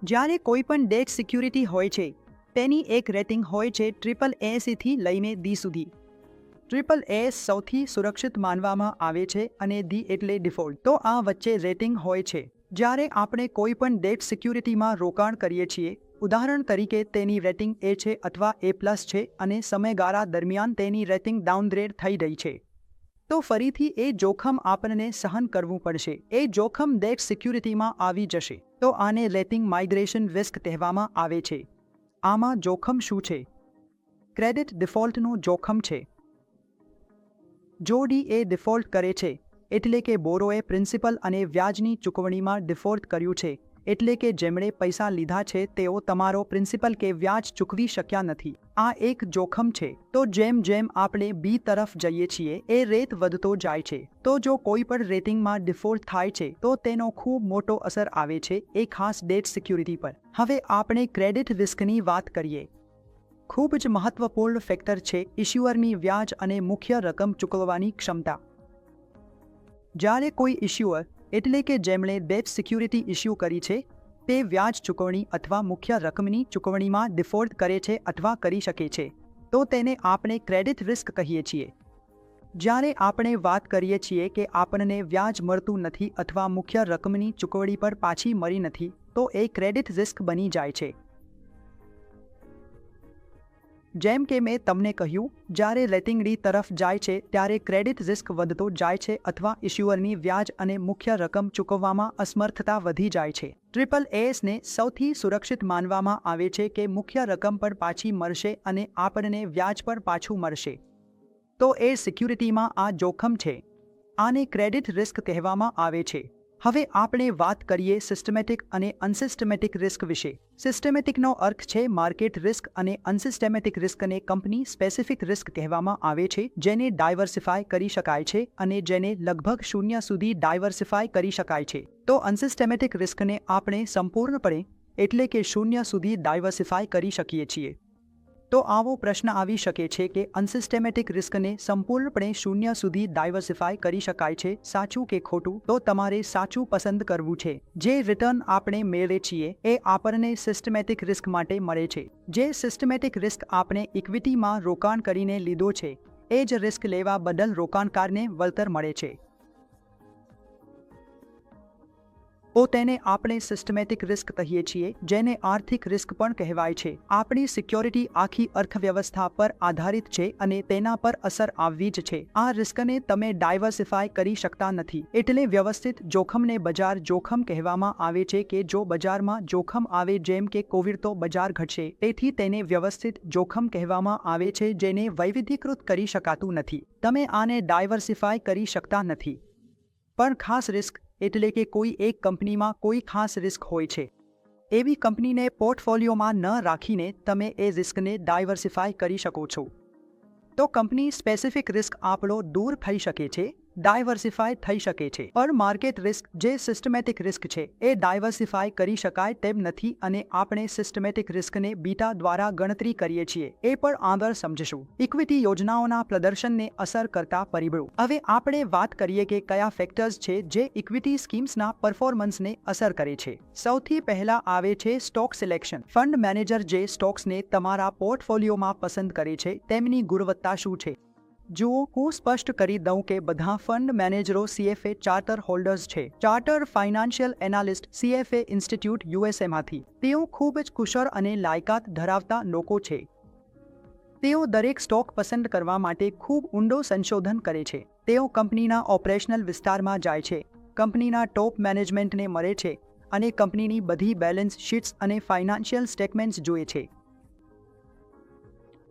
જ્યારે કોઈ પણ ડેટ સિક્યુરિટી હોય છે તેની એક રેટિંગ હોય છે AAA થી લઈને D સુધી. AAA સૌથી સુરક્ષિત માનવામાં આવે છે અને D એટલે ડિફોલ્ટ. તો આ વચ્ચે રેટિંગ હોય છે. જ્યારે આપણે કોઈ પણ ડેટ સિક્યુરિટીમાં રોકાણ કરીએ છીએ, ઉદાહરણ તરીકે તેની રેટિંગ A છે અથવા A+ છે અને સમયગાળા દરમિયાન તેની રેટિંગ ડાઉનગ્રેડ થઈ રહી છે, તો ફરીથી એ જોખમ આપણને સહન કરવું પડશે. એ જોખમ ડેટ સિક્યુરિટીમાં આવી જશે. તો આને રેટિંગ માઇગ્રેશન રિસ્ક કહેવામાં આવે છે. આમાં જોખમ શું છે? ક્રેડિટ ડિફોલ્ટનું જોખમ છે. જો D એ ડિફોલ્ટ કરે છે, એટલે કે બોરોએ પ્રિન્સિપલ અને વ્યાજની ચૂકવણીમાં ડિફોલ્ટ કર્યું છે, એટલે કે જેમણે પૈસા લીધા છે તેઓ તમારો પ્રિન્સિપલ કે વ્યાજ ચૂકવી શક્યા નથી. આ એક જોખમ છે. તો જેમ જેમ આપણે B તરફ જઈએ છીએ એ રેટ વધતો જાય છે. તો જો કોઈ પણ રેટિંગમાં ડિફોલ્ટ થાય છે તો તેનો ખૂબ મોટો અસર આવે છે એ ખાસ ડેટ સિક્યુરિટી પર. હવે આપણે ક્રેડિટ રિસ્કની વાત કરીએ. ખૂબ જ મહત્વપૂર્ણ ફેક્ટર છે ઇશ્યુઅરની વ્યાજ અને મુખ્ય રકમ ચૂકવવાની ક્ષમતા. જ્યારે કોઈ ઇશ્યુઅર, એટલે કે જેમણે ડેટ સિક્યુરિટી ઇશ્યુ કરી છે, તે વ્યાજ ચૂકવણી અથવા મુખ્ય રકમની ચૂકવણીમાં ડિફોલ્ટ કરે છે અથવા કરી શકે છે, તો તેને આપણે ક્રેડિટ રિસ્ક કહીએ છીએ. જ્યારે આપણે વાત કરીએ છીએ કે આપણને વ્યાજ મળતું નથી અથવા મુખ્ય રકમની ચૂકવણી પર પાછી મળી નથી, તો એ ક્રેડિટ રિસ્ક બની જાય છે. જેમ કે મેં તમને કહ્યું, જ્યારે રેટિંગ D તરફ જાય છે ત્યારે ક્રેડિટ રિસ્ક વધતો જાય છે અથવા ઇશ્યુઅરની વ્યાજ અને મુખ્ય રકમ ચૂકવવામાં અસમર્થતા વધી જાય છે. AAAને સૌથી સુરક્ષિત માનવામાં આવે છે કે મુખ્ય રકમ પણ પાછી મળશે અને આપણને વ્યાજ પણ પાછું મળશે. તો એ સિક્યુરિટીમાં આ જોખમ છે. આને ક્રેડિટ રિસ્ક કહેવામાં આવે છે. હવે આપણે વાત કરીએ સિસ્ટમેટિક અને અનસિસ્ટમેટિક રિસ્ક વિશે. સિસ્ટમેટિકનો અર્થ છે માર્કેટ રિસ્ક અને અનસિસ્ટમેટિક રિસ્કને કંપની સ્પેસિફિક રિસ્ક કહેવામાં આવે છે, જેને ડાયવર્સિફાય કરી શકાય છે અને જેને લગભગ 0 સુધી ડાયવર્સિફાય કરી શકાય છે. તો અનસિસ્ટમેટિક રિસ્કને આપણે સંપૂર્ણપણે, એટલે કે 0 સુધી ડાયવર્સિફાય કરી શકીએ છીએ. તો આવો પ્રશ્ન આવી શકે છે કે અનસિસ્ટેમેટિક રિસ્કને સંપૂર્ણપણે 0 સુધી ડાયવર્સિફાય કરી શકાય છે, સાચું કે ખોટું? તો તમારે સાચું પસંદ કરવું છે. જે રિટર્ન આપણે મેળવીએ છીએ એ આપણને સિસ્ટમેટિક રિસ્ક માટે મળે છે. જે સિસ્ટમેટિક રિસ્ક આપણે ઇક્વિટીમાં રોકાણ કરીને લીધો છે, એ જ રિસ્ક લેવા બદલ રોકાણકારને વળતર મળે છે. તો તેને આપણે સિસ્ટમેટિક રિસ્ક કહીએ છીએ, જેને આર્થિક રિસ્ક પણ કહેવાય છે. આપણી સિક્યોરિટી આખી અર્થવ્યવસ્થા પર આધારિત છે અને તેના પર અસર આવવી જ છે. આ રિસ્કને તમે ડાયવર્સિફાય કરી શકતા નથી. એટલે વ્યવસ્થિત જોખમને બજાર જોખમ કહેવામાં આવે છે કે જો બજારમાં જોખમ આવે જેમ કે કોવિડ, તો બજાર ઘટશે. તેથી તેને વ્યવસ્થિત જોખમ કહેવામાં આવે છે, જેને વૈવિધ્યકૃત કરી શકાતું નથી. તમે આને ડાયવર્સિફાય કરી શકતા નથી. પણ ખાસ રિસ્ક, એટલે કે કોઈ એક કંપનીમાં કોઈ ખાસ રિસ્ક હોય છે, એવી કંપનીને પોર્ટફોલિયોમાં ન રાખીને તમે એ રિસ્કને ડાયવર્સિફાય કરી શકો છો. તો કંપની સ્પેસિફિક રિસ્ક આપણો દૂર થઈ શકે છે, ડાયવર્સિફાય થઈ શકે છે. પણ માર્કેટ રિસ્ક, જે સિસ્ટમેટિક રિસ્ક છે, એ ડાયવર્સિફાય કરી શકાય તેમ નથી અને આપણે સિસ્ટમેટિક રિસ્કને બીટા દ્વારા ગણતરી કરીએ છીએ. એ પણ આગળ સમજીશું. ઇક્વિટી યોજનાઓના પ્રદર્શનને અસર કરતા પરિબળો. હવે આપણે વાત કરીએ કે કયા ફેક્ટર્સ છે જે ઇક્વિટી સ્કીમ્સના પરફોર્મન્સને અસર કરે છે. સૌથી પહેલા આવે છે સ્ટોક સિલેક્શન. ફંડ મેનેજર જે સ્ટોક્સને તમારા પોર્ટફોલિયોમાં પસંદ કરે છે તેમની ગુણવત્તા શું છે? જુઓ, હું સ્પષ્ટ કરી દઉં કે બધા ફંડ મેનેજરો CFA ચાર્ટર હોલ્ડર્સ છે. Charter financial analyst CFA institute USAમાંથી. તેઓ ખૂબ જ કુશળ અને લાયકાત ધરાવતા લોકો છે. તેઓ દરેક સ્ટોક પસંદ કરવા માટે ખૂબ ઊંડો સંશોધન કરે છે. તેઓ કંપનીના ઓપરેશનલ વિસ્તારમાં જાય છે, કંપનીના ટોપ મેનેજમેન્ટને મળે છે અને કંપનીની બધી બેલેન્સ શીટ્સ અને ફાઇનાન્શિયલ સ્ટેટમેન્ટ્સ જુએ છે.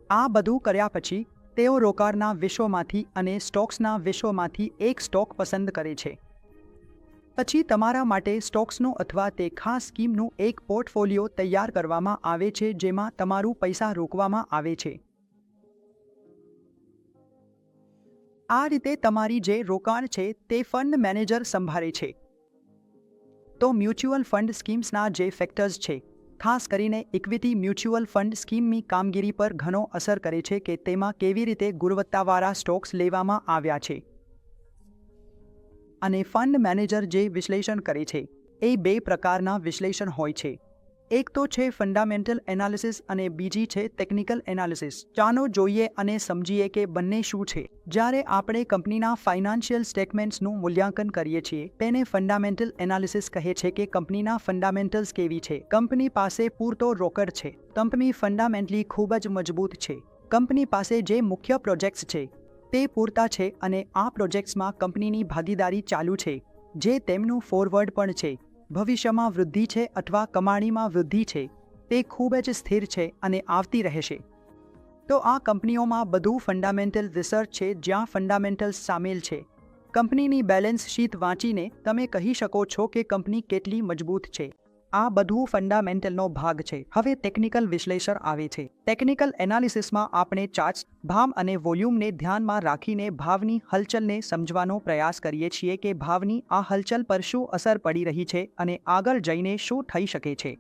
આ બધું કર્યા પછી તેઓ રોકાણના વિશ્વમાંથી અને સ્ટોક્સના વિશ્વમાંથી એક સ્ટોક પસંદ કરે છે. પછી તમારા માટે સ્ટોક્સનું અથવા તે ખાસ સ્કીમનું એક પોર્ટફોલિયો તૈયાર કરવામાં આવે છે જેમાં તમારું પૈસા રોકવામાં આવે છે. આ રીતે તમારી જે રોકાણ છે તે ફંડ મેનેજર સંભાળે છે. તો મ્યુચ્યુઅલ ફંડ સ્કીમ્સના જે ફેક્ટર્સ છે, ખાસ કરીને ઇક્વિટી મ્યુચ્યુઅલ ફંડ સ્કીમની કામગીરી પર ઘણો અસર કરે છે કે તેમાં કેવી રીતે ગુણવત્તાવાળા સ્ટોક્સ લેવામાં આવ્યા છે. અને ફંડ મેનેજર જે વિશ્લેષણ કરે છે એ બે પ્રકારના વિશ્લેષણ હોય છે. એક તો છે ફંડામેન્ટલ એનાલિસિસ અને બીજી છે ટેકનિકલ એનાલિસિસ. ચાલો જોઈએ અને સમજીએ કે બંને શું છે. જ્યારે આપણે કંપનીના ફાઇનાન્શિયલ સ્ટેટમેન્ટ્સનું મૂલ્યાંકન કરીએ છીએ તેને ફંડામેન્ટલ એનાલિસિસ કહે છે કે કંપનીના ફંડામેન્ટલ્સ કેવી છે. કંપની પાસે પૂરતો રોકડ છે, કંપની ફંડામેન્ટલી ખૂબ જ મજબૂત છે, કંપની પાસે જે મુખ્ય પ્રોજેક્ટ્સ છે તે પૂરતા છે અને આ પ્રોજેક્ટ્સમાં કંપનીની ભાગીદારી ચાલુ છે જે તેમનું ફોરવર્ડ પણ છે. ભવિષ્યમાં વૃદ્ધિ છે અથવા કમાણીમાં વૃદ્ધિ છે તે ખૂબ જ સ્થિર છે અને આવતી રહેશે. તો આ કંપનીઓમાં બધું ફંડામેન્ટલ રિસર્ચ છે જ્યાં ફંડામેન્ટલ્સ સામેલ છે. કંપનીની બેલેન્સ શીટ વાંચીને તમે કહી શકો છો કે કંપની કેટલી મજબૂત છે. આ બધું ફંડામેન્ટલનો ભાગ છે. હવે ટેકનિકલ વિશ્લેષણ આવે છે. ટેકનિકલ એનાલિસિસમાં આપણે ચાર્ટ્સ, ભાવ અને વોલ્યુમને ધ્યાનમાં રાખીને ભાવની હલચલને સમજવાનો પ્રયાસ કરીએ છીએ કે ભાવની આ હલચલ પર શું અસર પડી રહી છે અને આગળ જઈને શું થઈ શકે છે.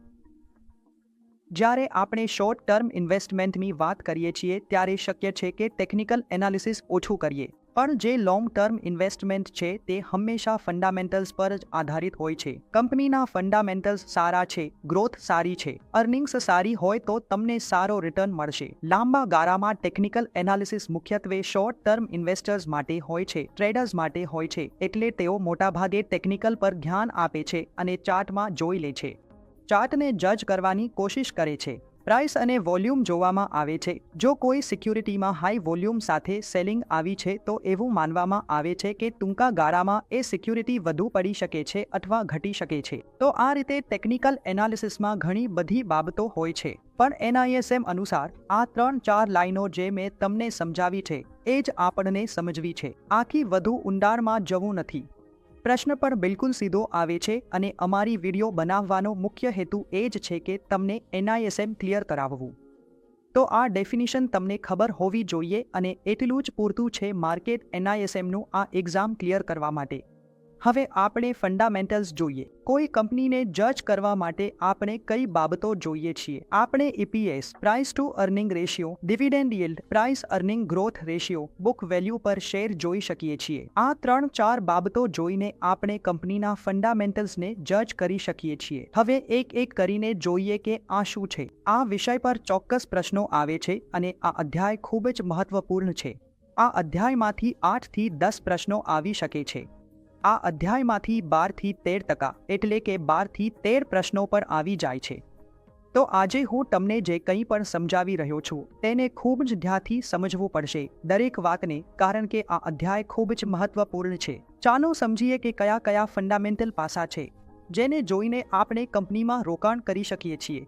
જ્યારે આપણે શોર્ટ ટર્મ ઇન્વેસ્ટમેન્ટની વાત કરીએ છીએ ત્યારે શક્ય છે કે ટેકનિકલ એનાલિસિસ ઓછું કરીએ, પણ જે લોંગ ટર્મ ઇન્વેસ્ટમેન્ટ છે તે હંમેશા ફંડામેન્ટલ્સ પર જ આધારિત હોય છે. કંપનીના ફંડામેન્ટલ્સ સારા છે, ગ્રોથ સારી છે, અર્નિંગ્સ સારી હોય તો તમને સારો રિટર્ન મળશે. લાંબા ગાળામાં ટેકનિકલ એનાલિસિસ મુખ્યત્વે શોર્ટ ટર્મ ઇન્વેસ્ટર્સ માટે હોય છે, ટ્રેડર્સ માટે હોય છે, એટલે તેઓ મોટાભાગે ટેકનિકલ પર ધ્યાન આપે છે અને ચાર્ટમાં જોઈ લે છે. ચાર્ટને જજ કરવાની કોશિશ કરે છે. પ્રાઇસ અને વોલ્યુમ જોવામાં આવે છે. જો કોઈ સિક્યુરિટીમાં હાઈ વોલ્યુમ સાથે સેલિંગ આવી છે તો એવું માનવામાં આવે છે કે ટૂંકા ગાળામાં એ સિક્યુરિટી વધુ પડી શકે છે અથવા ઘટી શકે છે. તો આ રીતે ટેકનિકલ એનાલિસિસમાં ઘણી બધી બાબતો હોય છે. પણ NISM અનુસાર આ 3-4 લાઈનો જે મેં તમને સમજાવી છે એ જ આપણને સમજવી છે. આખી વધુ ઊંડાણમાં જવું નથી. પ્રશ્ન પર બિલકુલ સીધો આવે છે અને અમારી વિડીયો બનાવવાનો મુખ્ય હેતુ એ જ છે કે તમને NISM ક્લિયર કરાવવું. તો આ ડેફિનિશન તમને ખબર હોવી જોઈએ અને એટલું જ પૂરતું છે માર્કેટ NISMનું આ એક્ઝામ ક્લિયર કરવા માટે. હવે આપણે ફંડામેન્ટલ્સ જોઈએ. કોઈ કંપનીને જજ કરવા માટે આપણે કઈ બાબતો જોઈએ છીએ? આપણે EPS, price two earning ratio, dividend yield, price earning growth ratio, book value પર શેર જોઈ શકીએ છીએ. આ 3-4 બાબતો જોઈને આપણે કંપનીના ફંડામેન્ટલ્સને જજ કરી શકીએ છીએ. હવે એક કરીને જોઈએ કે આ શું છે. આ વિષય પર ચોક્કસ પ્રશ્નો આવે છે અને આ અધ્યાય ખૂબ જ મહત્વપૂર્ણ છે. આ અધ્યાયમાંથી 8 થી 10 પ્રશ્નો આવી શકે છે. આ અધ્યાયમાંથી 12 થી 13% એટલે કે 12 થી 13 પ્રશ્નો પર આવી જાય છે. તો આજે હું તમને જે કંઈ પણ સમજાવી રહ્યો છું તેને ખૂબ જ ધ્યાનથી સમજવું પડશે, દરેક વાતને, કારણ કે આ અધ્યાય ખૂબ જ મહત્વપૂર્ણ છે. ચાલો સમજીએ કે કયા કયા ફંડામેન્ટલ પાસા છે જેને જોઈને આપણે કંપનીમાં રોકાણ કરી શકીએ છીએ.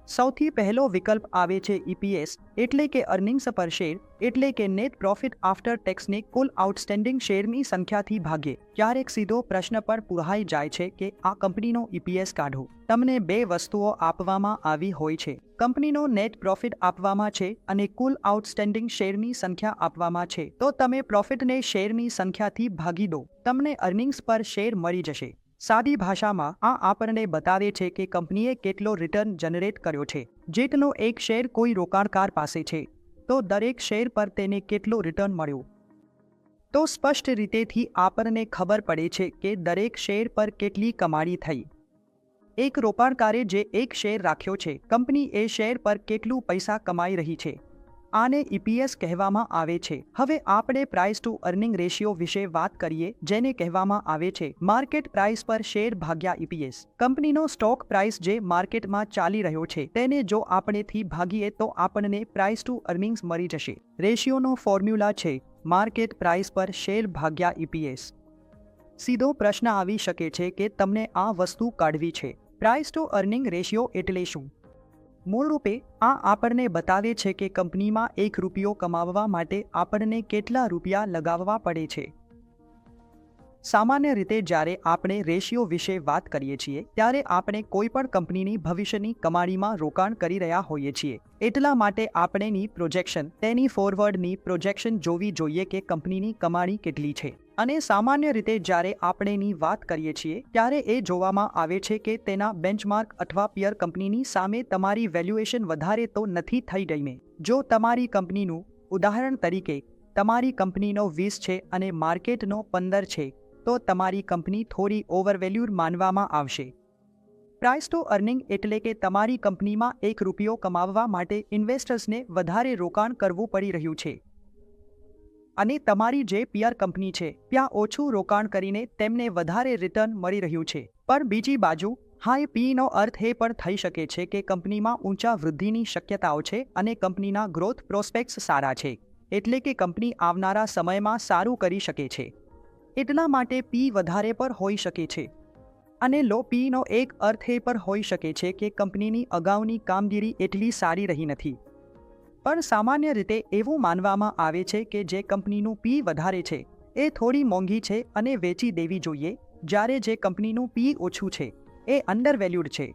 સૌથી પહેલો વિકલ્પ આવે છે EPS એટલે કે અર્નિંગ્સ પર શેર, એટલે કે નેટ પ્રોફિટ આફ્ટર ટેક્સને કુલ આઉટસ્ટેન્ડિંગ શેરની સંખ્યાથી ભાગે. ક્યારેક સીધો પ્રશ્ન પર પૂછાઈ જાય છે કે આ કંપનીનો EPS કાઢો. તમને બે વસ્તુઓ આપવામાં આવી હોય છે. કંપનીનો નેટ પ્રોફિટ આપવામાં છે અને કુલ આઉટસ્ટેન્ડિંગ શેરની સંખ્યા આપવામાં છે. તો તમે પ્રોફિટને શેરની સંખ્યાથી ભાગી દો, તમને અર્નિંગ્સ પર શેર મળી જશે. સાદી ભાષામાં આ આપણને બતાવે છે કે કંપનીએ કેટલો રિટર્ન જનરેટ કર્યો છે. જેટલો એક શેર કોઈ રોકાણકાર પાસે છે તો દરેક શેર પર તેને કેટલો રિટર્ન મળ્યું. તો સ્પષ્ટ રીતેથી આપણને ખબર પડે છે કે દરેક શેર પર કેટલી કમાણી થઈ. એક રોકાણકારે જે એક શેર રાખ્યો છે, કંપની એ શેર પર કેટલું પૈસા કમાઈ રહી છે. આને EPS કહેવામાં આવે છે. હવે આપણે પ્રાઇસ ટુ અર્નિંગ રેશિયો વિશે વાત કરીએ, જેને કહેવામાં આવે છે માર્કેટ પ્રાઇસ પર શેર ભાગ્યા EPS. કંપનીનો સ્ટોક પ્રાઇસ જે માર્કેટમાં ચાલી રહ્યો છે તેને જો આપણે થી ભાગીએ તો આપણને પ્રાઇસ ટુ અર્નિંગ્સ મળી જશે. રેશિયોનો ફોર્મ્યુલા છે માર્કેટ પ્રાઇસ પર શેર ભાગ્યા EPS. સીધો પ્રશ્ન આવી શકે છે કે તમને આ વસ્તુ કાઢવી છે. પ્રાઇસ ટુ અર્નિંગ રેશિયો એટલે શું? મૂળરૂપે આ આપણને બતાવે છે કે કંપનીમાં 1 રૂપિયો કમાવવા માટે આપણને કેટલા રૂપિયા લગાવવા પડે છે. સામાન્ય રીતે જ્યારે આપણે રેશિયો વિશે વાત કરીએ છીએ ત્યારે આપણે કોઈપણ કંપનીની ભવિષ્યની કમાણીમાં રોકાણ કરી રહ્યા હોઈએ છીએ. એટલા માટે આપણેની પ્રોજેક્શન, તેની ફોરવર્ડની પ્રોજેક્શન જોવી જોઈએ કે કંપનીની કમાણી કેટલી છે. અને સામાન્ય રીતે જ્યારે આપણેની વાત કરીએ છીએ ત્યારે એ જોવામાં આવે છે કે તેના બેન્ચમાર્ક અથવા પિયર કંપનીની સામે તમારી વેલ્યુએશન વધારે તો નથી થઈ ગઈને. જો તમારી કંપનીનું ઉદાહરણ તરીકે તમારી કંપનીનો 20 છે અને માર્કેટનો 15 છે, તો તમારી કંપની થોડી ઓવરવેલ્યુડ માનવામાં આવશે. પ્રાઇસ ટુ અર્નિંગ એટલે કે તમારી કંપનીમાં 1 રૂપિયો કમાવવા માટે ઇન્વેસ્ટર્સને વધારે રોકાણ કરવું પડી રહ્યું છે અને તમારી જે પિયર કંપની છે ત્યાં ઓછું રોકાણ કરીને તેમને વધારે રિટર્ન મળી રહ્યું છે. પણ બીજી બાજુ હાઈ પીનો અર્થ એ પણ થઈ શકે છે કે કંપનીમાં ઊંચા વૃદ્ધિની શક્યતાઓ છે અને કંપનીના ગ્રોથ પ્રોસ્પેક્ટ્સ સારા છે, એટલે કે કંપની આવનારા સમયમાં સારું કરી શકે છે. એટલા માટે પી વધારે પર હોઈ શકે છે. અને લો પીનો એક અર્થ એ પર હોઈ શકે છે કે કંપનીની અગાઉની કામગીરી એટલી સારી રહી નથી. પણ સામાન્ય રીતે એવું માનવામાં આવે છે કે જે કંપનીનું પી વધારે છે એ થોડી મોંઘી છે અને વેચી દેવી જોઈએ, જ્યારે જે કંપનીનું પી ઓછું છે એ અંડરવેલ્યુડ છે,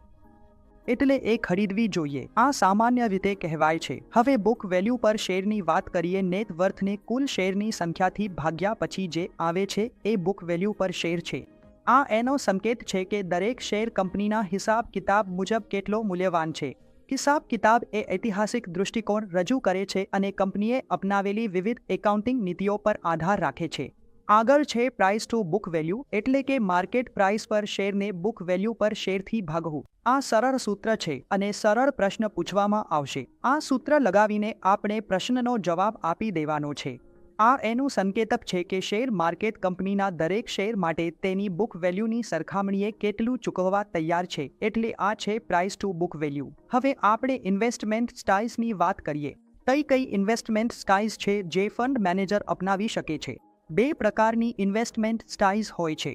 એટલે એ ખરીદવી જોઈએ. આ સામાન્ય રીતે કહેવાય છે. હવે બુક વેલ્યુ પર શેરની વાત કરીએ. નેટ વર્થને કુલ શેરની સંખ્યાથી ભાગ્યા પછી જે આવે છે એ બુક વેલ્યુ પર શેર છે. આ એનો સંકેત છે કે દરેક શેર કંપનીના હિસાબ કિતાબ મુજબ કેટલો મૂલ્યવાન છે. હિસાબ કિતાબ એ ઐતિહાસિક દૃષ્ટિકોણ રજૂ કરે છે અને કંપનીએ અપનાવેલી વિવિધ એકાઉન્ટિંગ નીતિઓ પર આધાર રાખે છે. આગળ છે પ્રાઇસ ટુ બુક વેલ્યુ, એટલે કે માર્કેટ પ્રાઇસ પર શેરને બુક વેલ્યુ પર શેરથી ભાગવું. આ સરળ સૂત્ર છે અને સરળ પ્રશ્ન પૂછવામાં આવશે. આ સૂત્ર લગાવીને આપણે પ્રશ્નનો જવાબ આપી દેવાનો છે. આ એનું સંકેતક છે કે શેર માર્કેટ કંપનીના દરેક શેર માટે તેની બુક વેલ્યુની સરખામણીએ કેટલું ચૂકવવા તૈયાર છે, એટલે આ છે પ્રાઇસ ટુ બુક વેલ્યુ. હવે આપણે ઇન્વેસ્ટમેન્ટ સ્ટાઇલ્સની વાત કરીએ. કઈ ઇન્વેસ્ટમેન્ટ સ્ટાઇલ્સ છે જે ફંડ મેનેજર અપનાવી શકે છે? 2 પ્રકારની ઇન્વેસ્ટમેન્ટ સ્ટાઇલ્સ હોય છે.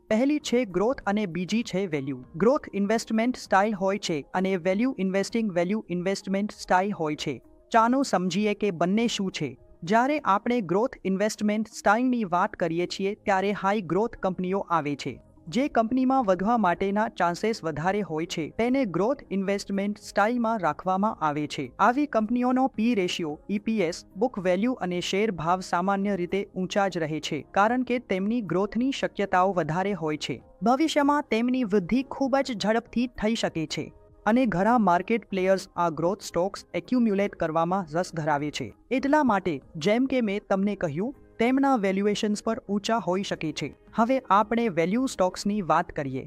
પહેલી છે ગ્રોથ અને બીજી છે વેલ્યુ. ગ્રોથ ઇન્વેસ્ટમેન્ટ સ્ટાઇલ હોય છે અને વેલ્યુ ઇન્વેસ્ટમેન્ટ સ્ટાઇલ હોય છે. ચાલો સમજીએ કે બંને શું છે. જ્યારે આપણે ગ્રોથ ઇન્વેસ્ટમેન્ટ સ્ટાઇલની વાત કરીએ છીએ ત્યારે હાઈ ગ્રોથ કંપનીઓ આવે છે. જે કંપનીમાં વધવા માટેના ચાન્સીસ વધારે હોય છે તેને ગ્રોથ ઇન્વેસ્ટમેન્ટ સ્ટાઇલમાં રાખવામાં આવે છે. આવી કંપનીઓનો પી રેશિયો, EPS, બુક વેલ્યુ અને શેર ભાવ સામાન્ય રીતે ઊંચા જ રહે છે, કારણ કે તેમની ગ્રોથની શક્યતાઓ વધારે હોય છે. ભવિષ્યમાં તેમની વૃદ્ધિ ખૂબ જ ઝડપથી થઈ શકે છે અને ઘણા માર્કેટ પ્લેયર્સ આ ગ્રોથ સ્ટોક્સ એક્યુમ્યુલેટ કરવામાં રસ ધરાવે છે. એટલા માટે જેમ કે મેં તમને કહ્યું, તેમના વેલ્યુએશન્સ પર ઊંચા હોઈ શકે છે. હવે આપણે વેલ્યુ સ્ટોક્સની વાત કરીએ.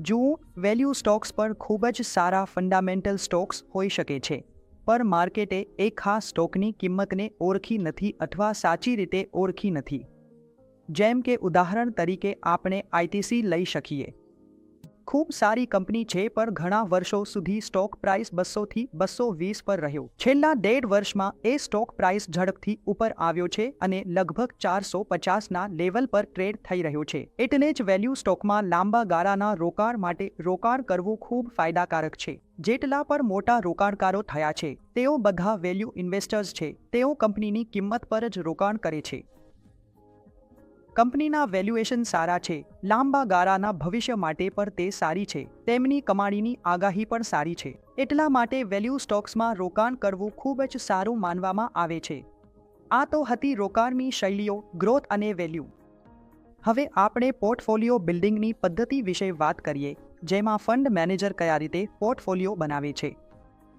જુઓ, વેલ્યુ સ્ટોક્સ પર ખૂબ જ સારા ફંડામેન્ટલ સ્ટોક્સ હોઈ શકે છે, પણ માર્કેટે એ ખાસ સ્ટોકની કિંમતને ઓળખી નથી અથવા સાચી રીતે ઓળખી નથી. જેમ કે ઉદાહરણ તરીકે આપણે ITC લઈ શકીએ. ખૂબ સારી કંપની છે, પણ ઘણા વર્ષો સુધી સ્ટોક પ્રાઇસ 200 થી 220 પર રહ્યો. છેલ્લા 1.5 વર્ષમાં એ સ્ટોક પ્રાઇસ ઝડપથી ઉપર આવ્યો છે અને લગભગ 450ના લેવલ પર ટ્રેડ થઈ રહ્યો છે. એટલે જ વેલ્યુ સ્ટોકમાં લાંબા ગાળાના રોકાણ માટે રોકાણ કરવું ખૂબ ફાયદાકારક છે. જેટલા પણ મોટા રોકાણકારો થયા છે તેઓ બધા વેલ્યુ ઇન્વેસ્ટર્સ છે. તેઓ કંપનીની કિંમત પર જ રોકાણ કરે છે. કંપનીના વેલ્યુએશન સારા છે, લાંબા ગાળાના ભવિષ્ય માટે પણ તે સારી છે, તેમની કમાણીની આગાહી પણ સારી છે. એટલા માટે વેલ્યુ સ્ટોક્સમાં રોકાણ કરવું ખૂબ જ સારું માનવામાં આવે છે. આ તો હતી રોકાણની શૈલીઓ, ગ્રોથ અને વેલ્યુ. હવે આપણે પોર્ટફોલિયો બિલ્ડિંગની પદ્ધતિ વિશે વાત કરીએ, જેમાં ફંડ મેનેજર કયા રીતે પોર્ટફોલિયો બનાવે છે.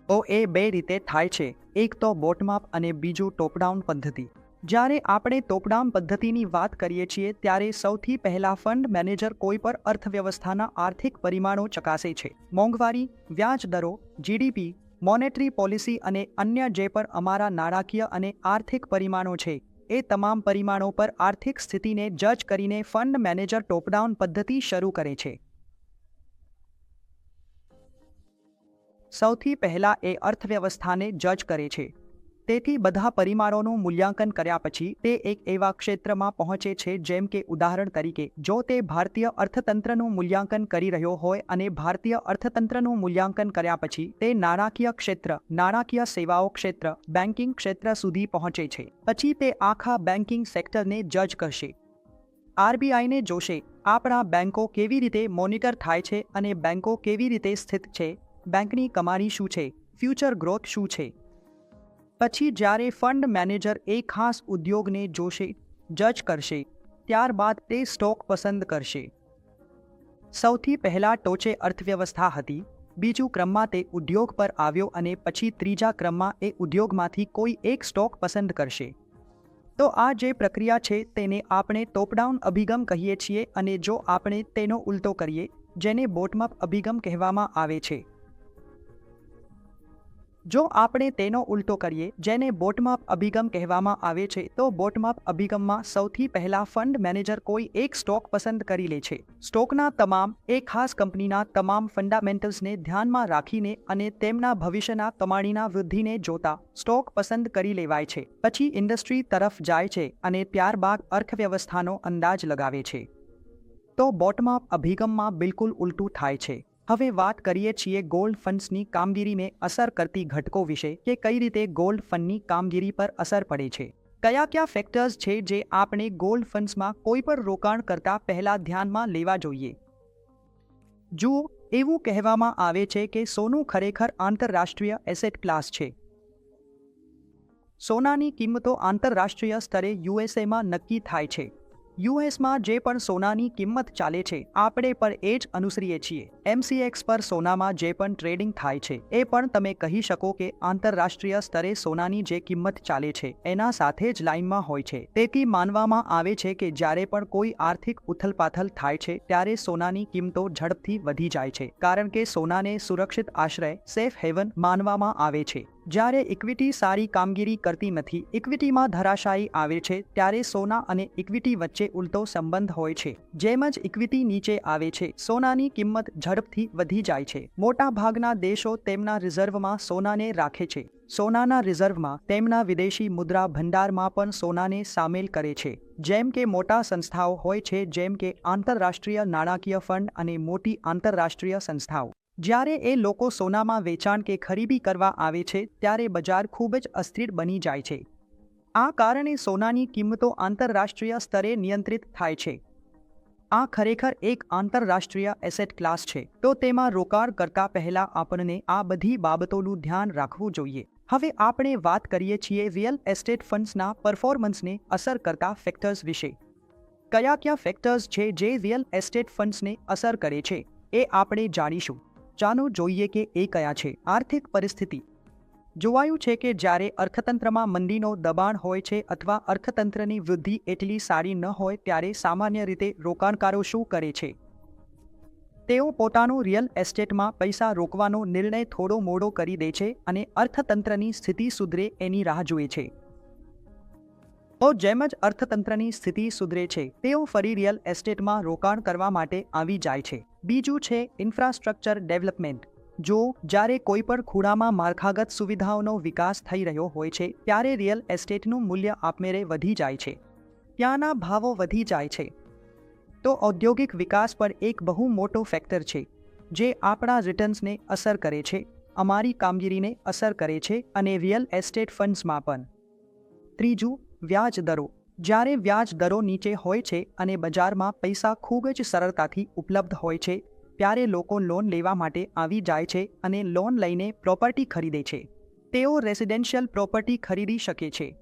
તો એ 2 રીતે થાય છે, એક તો બોટમ અપ અને બીજું ટોપ ડાઉન પદ્ધતિ. જ્યારે આપણે ટોપ ડાઉન પદ્ધતિની વાત કરીએ છીએ ત્યારે સૌથી પહેલા ફંડ મેનેજર કોઈ પણ અર્થવ્યવસ્થાના આર્થિક પરિમાણો ચકાસે છે. મોંઘવારી, વ્યાજ દરો, GDP, મોનેટરી પોલિસી અને અન્ય જે પણ અમારા નાણાકીય અને આર્થિક પરિમાણો છે એ તમામ પરિમાણો પર આર્થિક સ્થિતિને જજ કરીને ફંડ મેનેજર ટોપ ડાઉન પદ્ધતિ શરૂ કરે છે. સૌથી પહેલા એ અર્થવ્યવસ્થાને જજ કરે છે. તેથી બધા પરિમાણોનું મૂલ્યાંકન કર્યા પછી તે એક એવા ક્ષેત્રમાં પહોંચે છે જેમ કે ઉદાહરણ તરીકે જો તે ભારતીય અર્થતંત્રનું મૂલ્યાંકન કરી રહ્યો હોય અને ભારતીય અર્થતંત્રનું મૂલ્યાંકન કર્યા પછી તે નાણાકીય ક્ષેત્ર, નાણાકીય સેવાઓ ક્ષેત્ર, બેન્કિંગ ક્ષેત્ર સુધી પહોંચે છે. પછી તે આખા બેન્કિંગ સેક્ટરને જજ કરશે. આરબીઆઈને જોશે આપણા બેન્કો કેવી રીતે મોનિટર થાય છે અને બેન્કો કેવી રીતે સ્થિત છે, બેંકની કમાણી શું છે, ફ્યુચર ગ્રોથ શું છે. પછી જ્યારે ફંડ મેનેજર એ ખાસ ઉદ્યોગને જોશે, જજ કરશે, ત્યારબાદ તે સ્ટોક પસંદ કરશે. સૌથી પહેલા ટોચે અર્થવ્યવસ્થા હતી, બીજું ક્રમમાં તે ઉદ્યોગ પર આવ્યો અને પછી ત્રીજા ક્રમમાં એ ઉદ્યોગમાંથી કોઈ એક સ્ટોક પસંદ કરશે. તો આ જે પ્રક્રિયા છે તેને આપણે ટોપ-ડાઉન અભિગમ કહીએ છીએ અને જો આપણે તેનો ઉલટો કરીએ જેને બોટમ-અપ અભિગમ કહેવામાં આવે છે. જો આપણે તેનો ઉલટો કરીએ જેને બોટમ-અપ અભિગમ કહેવામાં આવે છે તો બોટમ-અપ અભિગમમાં સૌથી પહેલા ફંડ મેનેજર કોઈ એક સ્ટોક પસંદ કરી લે છે. સ્ટોકના તમામ એક ખાસ કંપનીના તમામ ફંડામેન્ટલ્સને ધ્યાનમાં રાખીને અને તેમના ભવિષ્યના કમાણીના વૃદ્ધિને જોતા સ્ટોક પસંદ કરી લેવાય છે. પછી ઇન્ડસ્ટ્રી તરફ જાય છે અને ત્યારબાદ અર્થવ્યવસ્થાનો અંદાજ લગાવે છે. તો બોટમ-અપ અભિગમમાં બિલકુલ ઉલટું થાય છે. હવે વાત કરીએ છીએ ગોલ્ડ ફંડ્સની કામગીરીને અસર કરતી ઘટકો વિશે કે કઈ રીતે ગોલ્ડ ફંડની કામગીરી પર અસર પડે છે. કયા ફેક્ટર્સ છે જે આપણે ગોલ્ડ ફંડ્સમાં કોઈ પણ રોકાણ કરતા પહેલા ધ્યાનમાં લેવા જોઈએ. જુઓ, એવું કહેવામાં આવે છે કે સોનું ખરેખર આંતરરાષ્ટ્રીય એસેટ ક્લાસ છે. સોનાની કિંમતો આંતરરાષ્ટ્રીય સ્તરે યુએસએમાં નક્કી થાય છે. યુએસમાં જે પણ સોનાની કિંમત ચાલે છે આપણે પણ એ જ અનુસરીએ છીએ. MCX પર સોનામાં જે પણ ટ્રેડિંગ થાય છે એ પણ તમે કહી શકો કે આંતરરાષ્ટ્રીય સ્તરે સોનાની જે કિંમત ચાલે છે એના સાથે જ લાઇનમાં હોય છે. તેથી માનવામાં આવે છે કે જ્યારે પણ કોઈ આર્થિક ઉથલપાથલ થાય છે ત્યારે સોનાની કિંમતો ઝડપથી વધી જાય છે કારણ કે સોનાને સુરક્ષિત આશ્રય, સેફ હેવન માનવામાં આવે છે. જ્યારે ઇક્વિટી સારી કામગીરી કરતી નથી, ઇક્વિટીમાં ધરાશાયી આવે છે ત્યારે સોના અને ઇક્વિટી વચ્ચે ઉલટો સંબંધ હોય છે. જેમ જ ઇક્વિટી નીચે આવે છે સોનાની કિંમત ઝડપથી વધી જાય છે. મોટા ભાગના દેશો તેમના રિઝર્વમાં સોનાને રાખે છે. સોનાના રિઝર્વમાં તેમના વિદેશી મુદ્રા ભંડારમાં પણ સોનાને સામેલ કરે છે. જેમ કે મોટા સંસ્થાઓ હોય છે જેમ કે આંતરરાષ્ટ્રીય નાણાકીય ફંડ અને મોટી આંતરરાષ્ટ્રીય સંસ્થાઓ. જ્યારે એ લોકો સોનામાં વેચાણ કે ખરીદી કરવા આવે છે ત્યારે બજાર ખૂબ જ અસ્થિર બની જાય છે. આ કારણે સોનાની કિંમતો આંતરરાષ્ટ્રીય સ્તરે નિયંત્રિત થાય છે. આ ખરેખર એક આંતરરાષ્ટ્રીય એસેટ ક્લાસ છે તો તેમાં રોકાણ કરતા પહેલા આપણને આ બધી બાબતોનું ધ્યાન રાખવું જોઈએ. હવે આપણે વાત કરીએ છીએ રિયલ એસ્ટેટ ફંડ્સના પરફોર્મન્સને અસર કરતા ફેક્ટર્સ વિશે. કયા ફેક્ટર્સ છે જે રિયલ એસ્ટેટ ફંડ્સને અસર કરે છે એ આપણે જાણીશું. ચાલો જોઈએ કે એ કયા છે. આર્થિક પરિસ્થિતિ. જોવાયું છે કે જ્યારે અર્થતંત્રમાં મંદીનો દબાણ હોય છે અથવા અર્થતંત્રની વૃદ્ધિ એટલી સારી ન હોય ત્યારે સામાન્ય રીતે રોકાણકારો શું કરે છે? તેઓ પોતાનું રિયલ એસ્ટેટમાં પૈસા રોકવાનો નિર્ણય થોડો મોડો કરી દે છે અને અર્થતંત્રની સ્થિતિ સુધરે એની રાહ જુએ છે. તો જેમ જ અર્થતંત્રની સ્થિતિ સુધરે છે તેઓ ફરી રિયલ એસ્ટેટમાં રોકાણ કરવા માટે આવી જાય છે. બીજું છે ઇન્ફ્રાસ્ટ્રક્ચર ડેવલપમેન્ટ. જો જ્યારે કોઈ પણ ખૂણામાં માળખાગત સુવિધાઓનો વિકાસ થઈ રહ્યો હોય છે ત્યારે રિયલ એસ્ટેટનું મૂલ્ય આપમેળે વધી જાય છે. ત્યાંના ભાવો વધી જાય છે. તો ઔદ્યોગિક વિકાસ પર એક બહુ મોટો ફેક્ટર છે જે આપણા રિટર્ન્સને અસર કરે છે, અમારી કામગીરીને અસર કરે છે અને રિયલ એસ્ટેટ ફંડ્સમાં પણ. ત્રીજું, વ્યાજ દરો. જ્યારે વ્યાજ દરો નીચે હોય છે અને બજારમાં પૈસા ખૂબ જ સરળતાથી ઉપલબ્ધ હોય છે ત્યારે લોકો લોન લેવા માટે આવી જાય છે અને લોન લઈને પ્રોપર્ટી ખરીદે છે. તેઓ રેસિડેન્શિયલ પ્રોપર્ટી ખરીદી શકે છે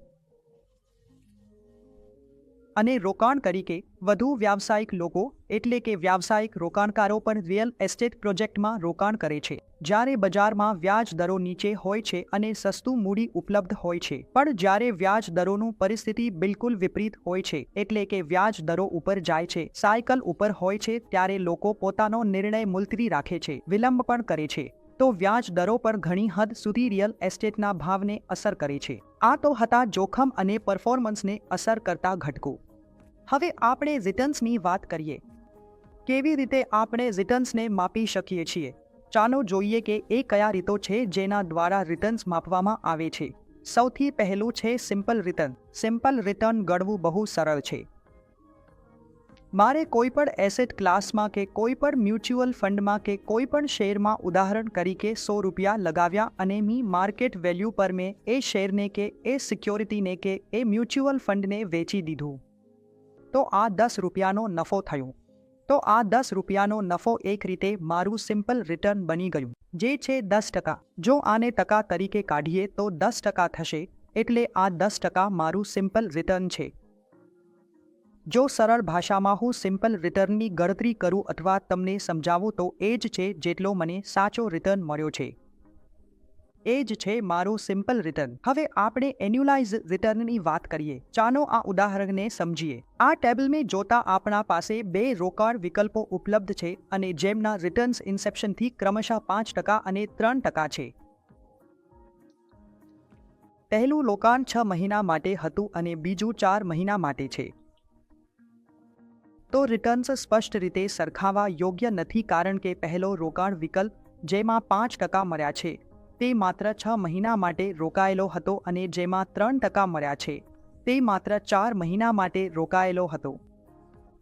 અને રોકાણ તરીકે વધુ વ્યાવસાયિક લોકો એટલે કે વ્યાવસાયિક રોકાણકારો પણ રિયલ એસ્ટેટ પ્રોજેક્ટમાં રોકાણ કરે છે. જ્યારે બજારમાં વ્યાજ દરો નીચે હોય છે અને સસ્તું મૂડી ઉપલબ્ધ હોય છે. પણ જ્યારે વ્યાજ દરોનું પરિસ્થિતિ બિલકુલ વિપરીત હોય છે એટલે કે વ્યાજ દરો ઉપર જાય છે, સાયકલ ઉપર હોય છે ત્યારે લોકો પોતાનો નિર્ણય મુલતવી રાખે છે, વિલંબ પણ કરે છે. તો વ્યાજ દરો પર ઘણી હદ સુધી રિયલ એસ્ટેટના ભાવને અસર કરે છે. આ તો હતા જોખમ અને પરફોર્મન્સને અસર કરતા ઘટકો. હવે આપણે રિટર્ન્સની વાત કરીએ. કેવી રીતે આપણે રિટર્ન્સને માપી શકીએ છીએ? ચાલો જોઈએ કે એ કયા રીતો છે જેના દ્વારા રિટર્ન્સ માપવામાં આવે છે. સૌથી પહેલું છે સિમ્પલ રિટર્ન. સિમ્પલ રિટર્ન ગણવું બહુ સરળ છે. મારે કોઈ પણ એસેટ ક્લાસમાં કે કોઈ પણ મ્યુચ્યુઅલ ફંડમાં કે કોઈ પણ શેરમાં ઉદાહરણ તરીકે 100 રૂપિયા લગાવ્યા અને મી માર્કેટ વેલ્યુ પર મેં એ શેરને કે એ સિક્યોરિટીને કે એ મ્યુચ્યુઅલ ફંડને વેચી દીધું, તો આ 10 રૂપિયાનો નફો થયો. તો આ 10 રૂપિયાનો નફો એક રીતે મારું સિમ્પલ રિટર્ન બની ગયું, જે છે 10%. જો આને ટકા તરીકે કાઢીએ તો 10% થશે, એટલે આ 10% મારું સિમ્પલ રિટર્ન છે. જો સરળ ભાષામાં હું સિમ્પલ રિટર્નની ગણતરી કરું અથવા તમને સમજાવું તો એ જ છે જેટલો મને સાચો રિટર્ન મળ્યો છે. એ જ છે મારું સિમ્પલ રિટર્ન. હવે આપણે એન્યુઅલાઇઝ રિટર્નની વાત કરીએ. ચાલો આ ઉદાહરણને સમજીએ. આ ટેબલમાં જોતા આપણા પાસે 2 રોકાણ વિકલ્પો ઉપલબ્ધ છે અને જેમના રિટર્ન્સ ઇન્સેપ્શનથી ક્રમશઃ 5% અને 3% છે. પહેલું રોકાણ 6 મહિના માટે હતું અને બીજું 4 મહિના માટે છે. તો રિટર્ન્સ સ્પષ્ટ રીતે સરખાવવા યોગ્ય નથી, કારણ કે પહેલો રોકાણ વિકલ્પ જેમાં 5% મળ્યા છે તે માત્ર 6 મહિના માટે રોકાયેલો હતો અને જેમાં 3% મળ્યા છે તે માત્ર 4 મહિના માટે રોકાયેલો હતો.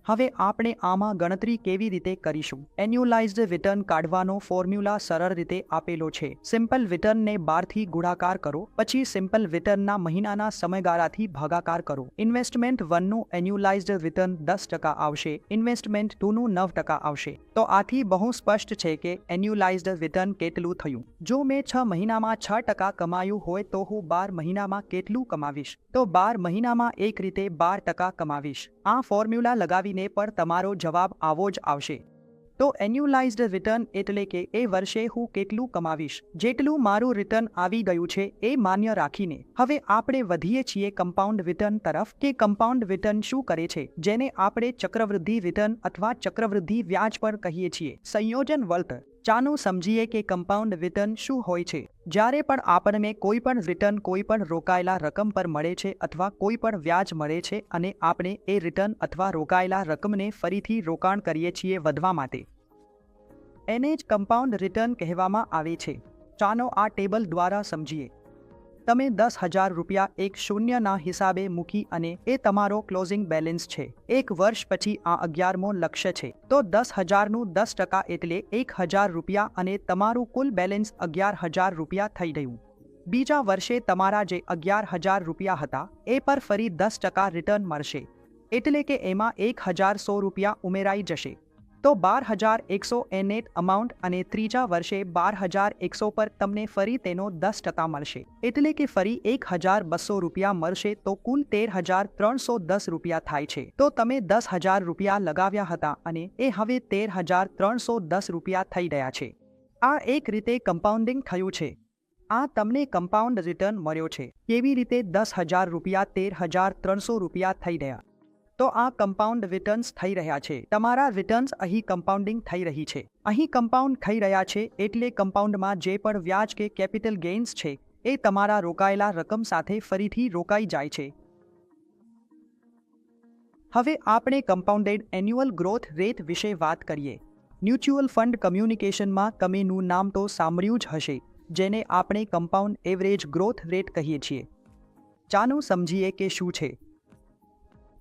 હવે આપણે આમાં ગણતરી કેવી રીતે કરીશું? એન્યુઅલાઇઝ્ડ રિટર્ન કાઢવાનો ફોર્મ્યુલા સરળ રીતે આપેલો છે. સિમ્પલ રિટર્નને 12 થી ગુણાકાર કરો, પછી સિમ્પલ રિટર્નના મહિનાના સમયગાળાથી ભાગાકાર કરો. ઇન્વેસ્ટમેન્ટ 1નું એન્યુઅલાઇઝ્ડ રિટર્ન 10% આવશે, ઇન્વેસ્ટમેન્ટ 2નું 9% આવશે. તો આથી બહુ સ્પષ્ટ છે કે એન્યુઅલાઇઝ્ડ રિટર્ન કેટલું થયું. જો મેં 6 મહિનામાં 6% કમાયું હોય તો હું 12 મહિનામાં કેટલું કમાવીશ? તો 12 મહિનામાં એક રીતે 12% કમાવીશ. આ ફોર્મ્યુલા લગાવીને પણ તમારો જવાબ આવો જ આવશે. તો એન્યુઅલાઇઝ્ડ રિટર્ન એટલે કે એ વર્ષે હું કેટલું કમાવીશ, જેટલું મારું રિટર્ન આવી ગયું છે એ માન્ય રાખીને. હવે આપણે વધીએ છીએ કમ્પાઉન્ડ રિટર્ન તરફ, કે કમ્પાઉન્ડ રિટર્ન શું કરે છે, જેને આપણે ચક્રવૃદ્ધિ રિટર્ન અથવા ચક્રવૃદ્ધિ વ્યાજ પણ કહીએ છીએ. સંયોજન વળતર. ચાલો સમજીએ કે કમ્પાઉન્ડ રિટર્ન શું હોય છે. જ્યારે પણ આપણને કોઈ પણ રિટર્ન કોઈ પણ રોકાયેલા રકમ પર મળે છે અથવા કોઈ પણ વ્યાજ મળે છે અને આપણે એ રિટર્ન અથવા રોકાયેલા રકમને ફરીથી રોકાણ કરીએ છીએ વધવા માટે, એને જ કમ્પાઉન્ડ રિટર્ન કહેવામાં આવે છે. ચાલો આ ટેબલ દ્વારા સમજીએ. તમે 10,000 રૂપિયા એક શૂન્યના હિસાબે મૂકી અને એ તમારો ક્લોઝિંગ બેલેન્સ છે. એક વર્ષ પછી આ 11મો લક્ષ્ય છે. તો 10,000નું 10% એટલે 1,000 રૂપિયા અને તમારું કુલ બેલેન્સ 11,000 રૂપિયા થઈ ગયું. બીજા વર્ષે તમારા જે 11,000 રૂપિયા હતા એ પર ફરી 10% રિટર્ન મળશે, એટલે કે એમાં 1,100 રૂપિયા ઉમેરાઈ જશે. તો 12,100 એ નેટ અમાઉન્ટ અને ત્રીજા વર્ષે 12,100 પર તમને ફરી તેનો 10% મળશે, એટલે કે ફરી 1,200 રૂપિયા મળશે. તો કુલ 13,310 રૂપિયા થાય છે. તો તમે 10,000 રૂપિયા લગાવ્યા હતા અને એ હવે 13,310 રૂપિયા થઈ ગયા છે. આ એક રીતે કમ્પાઉન્ડિંગ થયું છે. આ તમને કમ્પાઉન્ડ રિટર્ન મળ્યો છે. કેવી રીતે 10,000 રૂપિયા 13,300 રૂપિયા થઈ ગયા? તો આ કમ્પાઉન્ડ રિટર્ન્સ થઈ રહ્યા છે. તમારા રિટર્ન્સ અહીં કમ્પાઉન્ડિંગ થઈ રહી છે. અહીં કમ્પાઉન્ડ થઈ રહ્યા છે એટલે કમ્પાઉન્ડમાં જે પણ વ્યાજ કે કેપિટલ ગેઇન્સ છે એ તમારા રોકાયેલા રકમ સાથે ફરીથી રોકાઈ જાય છે. હવે આપણે કમ્પાઉન્ડેડ એન્યુઅલ ગ્રોથ રેટ વિશે વાત કરીએ. મ્યુચ્યુઅલ ફંડ કમ્યુનિકેશનમાં કમેનું નામ તો સાંભળ્યું જ હશે, જેને આપણે કમ્પાઉન્ડ એવરેજ ગ્રોથ રેટ કહીએ છીએ. ચાલો સમજીએ કે શું છે.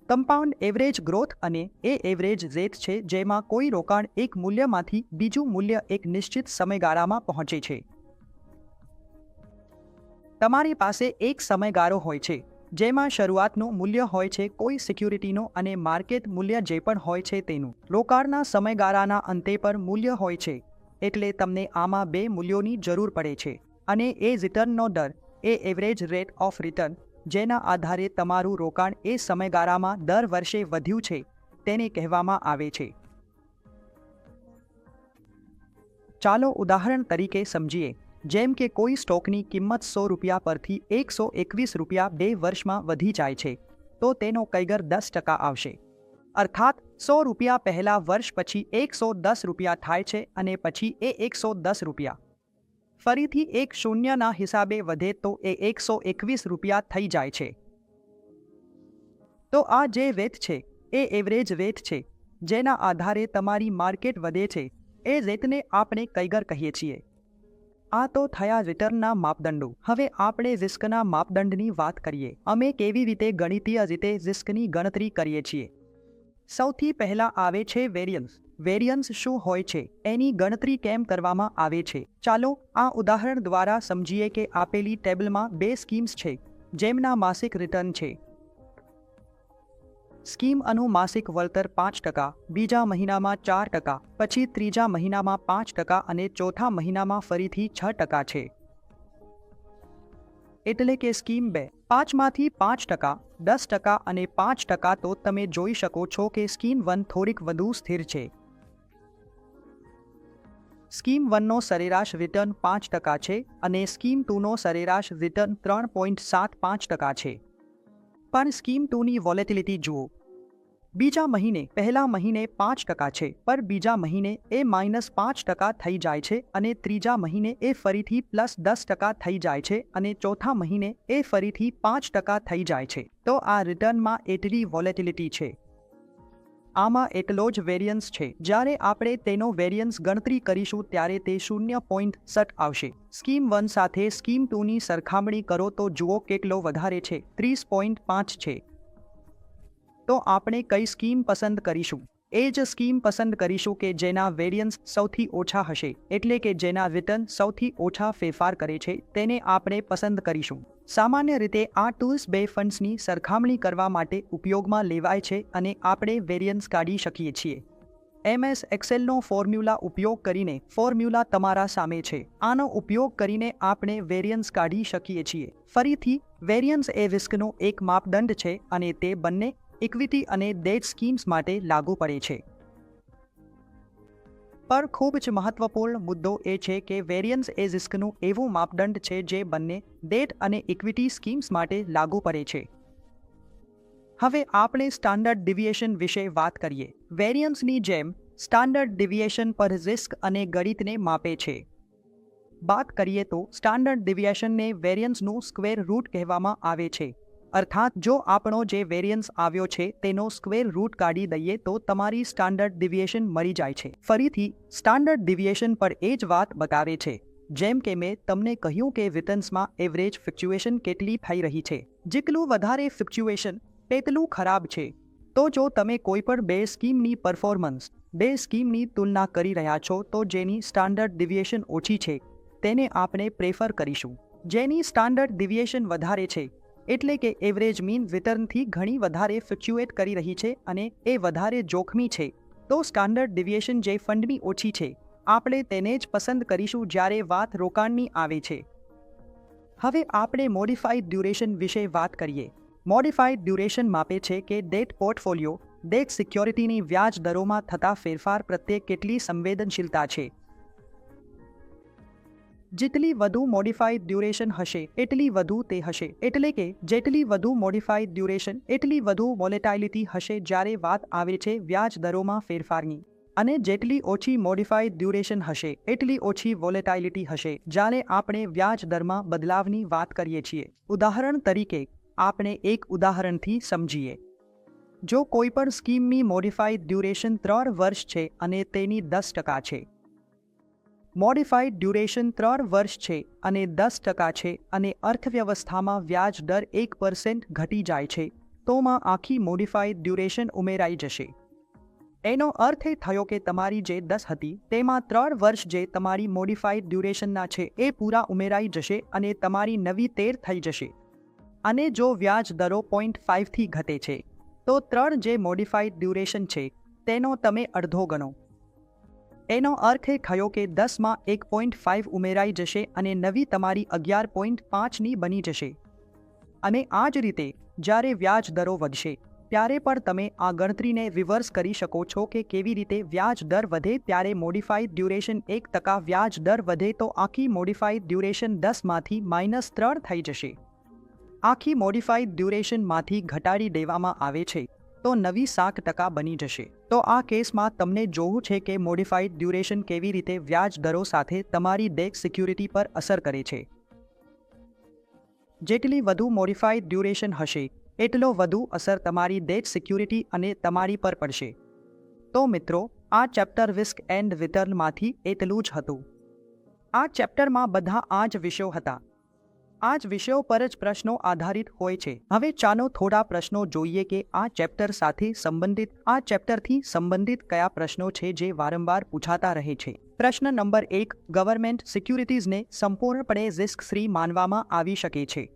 કમ્પાઉન્ડ એવરેજ ગ્રોથ અને એ એવરેજ રેટ છે જેમાં કોઈ રોકાણ એક મૂલ્યમાંથી બીજું મૂલ્ય એક નિશ્ચિત સમયગાળામાં પહોંચે છે. તમારી પાસે એક સમયગાળો હોય છે જેમાં શરૂઆતનું મૂલ્ય હોય છે કોઈ સિક્યુરિટીનો અને માર્કેટ મૂલ્ય જે પણ હોય છે તેનું. રોકાણના સમયગાળાના અંતે પર મૂલ્ય હોય છે, એટલે તમને આમાં 2 મૂલ્યોની જરૂર પડે છે અને એ રિટર્નનો દર, એ એવરેજ રેટ ઓફ રિટર્ન, જેના આધારે તમારું રોકાણ એ સમયગાળામાં દર વર્ષે વધ્યું છે તેને કહેવામાં આવે છે. ચાલો ઉદાહરણ તરીકે સમજીએ. જેમ કે કોઈ સ્ટોકની કિંમત 100 રૂપિયા પરથી 121 રૂપિયા 2 વર્ષમાં વધી જાય છે, તો તેનો કૈગર 10% આવશે. અર્થાત 100 રૂપિયા પહેલા વર્ષ પછી 110 રૂપિયા થાય છે અને પછી એ 110 રૂપિયા ફરીથી એક શૂન્યના હિસાબે વધે તો એ 121 રૂપિયા થઈ જાય છે. તો આ જે રેટ છે એ એવરેજ રેટ છે, જેના આધારે તમારી માર્કેટ વધે છે. એ રેટને આપણે કૈગર કહીએ છીએ. આ તો થયા રિટર્નના માપદંડો. હવે આપણે રિસ્કના માપદંડની વાત કરીએ. અમે કેવી રીતે ગણિતીય રીતે રિસ્કની ગણતરી કરીએ છીએ. સૌથી પહેલા આવે છે વેરિયન્સ. વેરિયન્સ શું હોય છે, એની ગણતરી કેમ કરવામાં આવે છે, ચાલો આ ઉદાહરણ દ્વારા સમજીએ કે આપેલી ટેબલમાં બે સ્કીમ્સ છે જેમના માસિક રિટર્ન છે. સ્કીમ અનું માસિક વળતર 5%, બીજા મહિનામાં 4%, પછી ત્રીજા મહિનામાં 5% અને ચોથા મહિનામાં ફરીથી 6% છે. એટલે કે સ્કીમ 2 5માંથી 5%, 10% અને 5%. તો તમે જોઈ શકો છો કે સ્કીમ 1 થોડીક વધુ સ્થિર છે. સ્કીમ 1નો સરેરાશ રિટર્ન 5% છે અને સ્કીમ 2નો સરેરાશ રિટર્ન 3.75% છે. પણ સ્કીમ 2ની વોલેટિલિટી જુઓ. બીજા મહિને પહેલા મહિને 5% છે, પર બીજા મહિને એ -5% થઈ જાય છે અને ત્રીજા મહિને એ ફરીથી +10% થઈ જાય છે અને ચોથા મહિને એ ફરીથી 5% થઈ જાય છે. તો આ રિટર્નમાં એટલી વોલેટિલિટી છે. આમાં એટલો જ વેરિયન્સ છે. જ્યારે આપણે તેનો વેરિયન્સ ગણતરી કરીશું ત્યારે તે 0.7 આવશે. સ્કીમ 1 સાથે સ્કીમ 2ની સરખામણી કરો તો જુઓ કેટલો વધારે છે, 30.5 છે. તો આપણે કઈ સ્કીમ પસંદ કરીશું? એ જ સ્કીમ પસંદ કરીશું કે જેના વેરિયન્સ સૌથી ઓછા હશે, એટલે કે જેના રિટર્ન સૌથી ઓછા ફેરફાર કરે છે તેને આપણે પસંદ કરીશું. સામાન્ય રીતે આ ટૂલ્સ બે ફંડ્સની સરખામણી કરવા માટે ઉપયોગમાં લેવાય છે અને આપણે વેરિયન્સ કાઢી શકીએ છીએ. MS એક્સેલનો ફોર્મ્યુલા ઉપયોગ કરીને, ફોર્મ્યુલા તમારા સામે છે. આનો ઉપયોગ કરીને આપણે વેરિયન્સ કાઢી શકીએ છીએ. ફરીથી, વેરિયન્સ એ રિસ્કનો એક માપદંડ છે અને તે બંને ઇક્વિટી અને ડેટ સ્કીમ્સ માટે લાગુ પડે છે. પર ખૂબ જ મહત્વપૂર્ણ મુદ્દો એ છે કે વેરિયન્સ એ રિસ્કનું એવું માપદંડ છે જે બંને ડેટ અને ઇક્વિટી સ્કીમ્સ માટે લાગુ પડે છે. હવે આપણે સ્ટાન્ડર્ડ ડિવિએશન વિશે વાત કરીએ. વેરિયન્સની જેમ સ્ટાન્ડર્ડ ડિવિએશન પર રિસ્ક અને ગણિતને માપે છે. વાત કરીએ તો સ્ટાન્ડર્ડ ડિવિએશનને વેરિયન્સનું સ્ક્વેર રૂટ કહેવામાં આવે છે. અર્થાત જો આપણો જે વેરિયન્સ આવ્યો છે તેનો સ્ક્વેર રૂટ કાઢી દઈએ તો તમારી સ્ટાન્ડર્ડ ડિવિએશન મળી જાય છે. ફરીથી, સ્ટાન્ડર્ડ ડિવિએશન પર એ જ વાત બતાવે છે. જેમ કે મેં તમને કહ્યું કે રિટર્ન્સમાં એવરેજ ફ્લક્ચ્યુએશન કેટલી થઈ રહી છે. જેટલું વધારે ફ્લક્ચ્યુએશન તેટલું ખરાબ છે. તો જો તમે કોઈ પણ બે સ્કીમની પરફોર્મન્સ, બે સ્કીમની તુલના કરી રહ્યા છો તો જેની સ્ટાન્ડર્ડ ડિવિએશન ઓછી છે તેને આપણે પ્રેફર કરીશું. જેની સ્ટાન્ડર્ડ ડિવિએશન વધારે છે, એટલે કે એવરેજ મીન રિટર્નથી ઘણી વધારે ફ્લક્ચ્યુએટ કરી રહી છે અને એ વધારે જોખમી છે, તો સ્ટાન્ડર્ડ ડિવિએશન જે ફંડની ઓછી છે આપણે તેને જ પસંદ કરીશું જ્યારે વાત રોકાણની આવે છે. હવે આપણે મોડિફાઈડ ડ્યુરેશન વિશે વાત કરીએ. મોડિફાઈડ ડ્યુરેશન માપે છે કે ડેટ પોર્ટફોલિયો, ડેટ સિક્યોરિટીની વ્યાજ દરોમાં થતા ફેરફાર પ્રત્યે કેટલી સંવેદનશીલતા છે. જેટલી વધુ મોડિફાઈડ ડ્યુરેશન હશે એટલી વધુ તે હશે, એટલે કે જેટલી વધુ મોડિફાઈડ ડ્યુરેશન એટલી વધુ વોલેટાઇલિટી હશે જ્યારે વાત આવે છે વ્યાજ દરોમાં ફેરફારની. અને જેટલી ઓછી મોડિફાઈડ ડ્યુરેશન હશે એટલી ઓછી વોલેટાઇલિટી હશે જ્યારે આપણે વ્યાજ દરમાં બદલાવની વાત કરીએ છીએ. ઉદાહરણ તરીકે આપણે એક ઉદાહરણથી સમજીએ. જો કોઈ પણ સ્કીમની મોડિફાઈડ ડ્યુરેશન 3 વર્ષ છે અને તેની 10% છે. મોડિફાઈડ ડ્યુરેશન 3 વર્ષ છે અને 10% છે અને અર્થવ્યવસ્થામાં વ્યાજ દર 1% ઘટી જાય છે, તોમાં આખી મોડિફાઈડ ડ્યુરેશન ઉમેરાઈ જશે. એનો અર્થ એ થયો કે તમારી જે 10 હતી તેમાં 3 વર્ષ જે તમારી મોડિફાઈડ ડ્યુરેશનના છે એ પૂરા ઉમેરાઈ જશે અને તમારી નવી 13 થઈ જશે. અને જો વ્યાજ દરો 0.5થી ઘટે છે તો 3 જે મોડિફાઈડ ડ્યુરેશન છે તેનો તમે અડધો ગણો. એનો અર્થ એ થયો કે 10માં 1.5 ઉમેરાઈ જશે અને નવી તમારી 11.5ની બની જશે. અને આ જ રીતે જ્યારે વ્યાજ દરો વધશે ત્યારે પણ તમે આ ગણતરીને રિવર્સ કરી શકો છો કે કેવી રીતે વ્યાજ દર વધે ત્યારે મોડિફાઈડ ડ્યુરેશન 1% વ્યાજ દર વધે તો આખી મોડિફાઈડ ડ્યુરેશન 10માંથી -3 થઈ જશે. આખી મોડિફાઈડ ડ્યુરેશનમાંથી ઘટાડી દેવામાં આવે છે તો નવી 7% બની જશે. તો આ કેસમાં તમને જોવું છે કે મોડિફાઈડ ડ્યુરેશન કેવી રીતે વ્યાજ દરો સાથે તમારી ડેટ સિક્યુરિટી પર અસર કરે છે. જેટલી વધુ મોડિફાઈડ ડ્યુરેશન હશે એટલો વધુ અસર તમારી ડેટ સિક્યુરિટી અને તમારી પર પડશે. તો મિત્રો, આ ચેપ્ટર રિસ્ક એન્ડ રિટર્નમાંથી એટલું જ હતું. આ ચેપ્ટરમાં બધા આ જ વિષયો હતા. આ જ વિષયો પર જ પ્રશ્નો આધારિત હોય છે. હવે ચાલો થોડા પ્રશ્નો જોઈએ કે આ ચેપ્ટર સાથે સંબંધિત આ ચેપ્ટરથી સંબંધિત કયા પ્રશ્નો છે જે વારંવાર પૂછાતા રહે છે. પ્રશ્ન નંબર 1, ગવર્મેન્ટ સિક્યુરિટીઝને સંપૂર્ણપણે રિસ્ક ફ્રી માનવામાં આવી શકે છે?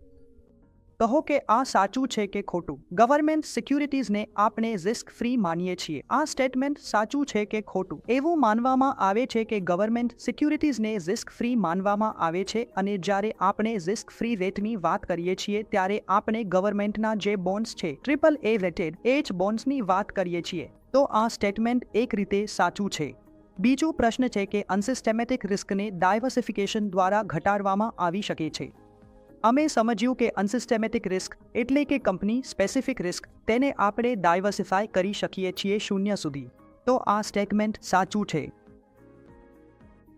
કહો કે આ સાચું છે કે ખોટું. ગવર્મેન્ટ સિક્યુરિટીઝને આપણે રિસ્ક ફ્રી માનીએ છીએ. આ સ્ટેટમેન્ટ સાચું છે કે ખોટું? એવું માનવામાં આવે છે કે ગવર્મેન્ટ સિક્યુરિટીઝને રિસ્ક ફ્રી માનવામાં આવે છે, અને જ્યારે આપણે રિસ્ક ફ્રી રેટની વાત કરીએ છીએ ત્યારે આપણે ગવર્મેન્ટના જે બોન્ડ્સ છે AAA રેટેડ એચ બોન્ડ્સની વાત કરીએ છીએ. તો આ સ્ટેટમેન્ટ એક રીતે સાચું છે. બીજો પ્રશ્ન છે કે અનસિસ્ટેમેટિક રિસ્કને ડાયવર્સિફિકેશન દ્વારા ઘટાડવામાં આવી શકે છે. અમે સમજ્યું કે અનસિસ્ટેમેટિક રિસ્ક એટલે કે કંપની સ્પેસિફિક રિસ્ક, તેને આપણે ડાયવર્સિફાય કરી શકીએ છીએ 0 સુધી. તો આ સ્ટેટમેન્ટ સાચું છે.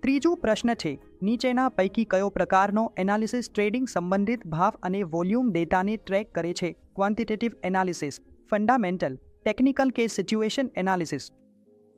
ત્રીજો પ્રશ્ન છે, નીચેના પૈકી કયો પ્રકારનો એનાલિસિસ ટ્રેડિંગ સંબંધિત ભાવ અને વોલ્યુમ ડેટાને ટ્રેક કરે છે? ક્વોન્ટિટેટિવ એનાલિસિસ, ફંડામેન્ટલ, ટેકનિકલ કે સિચ્યુએશન એનાલિસિસ?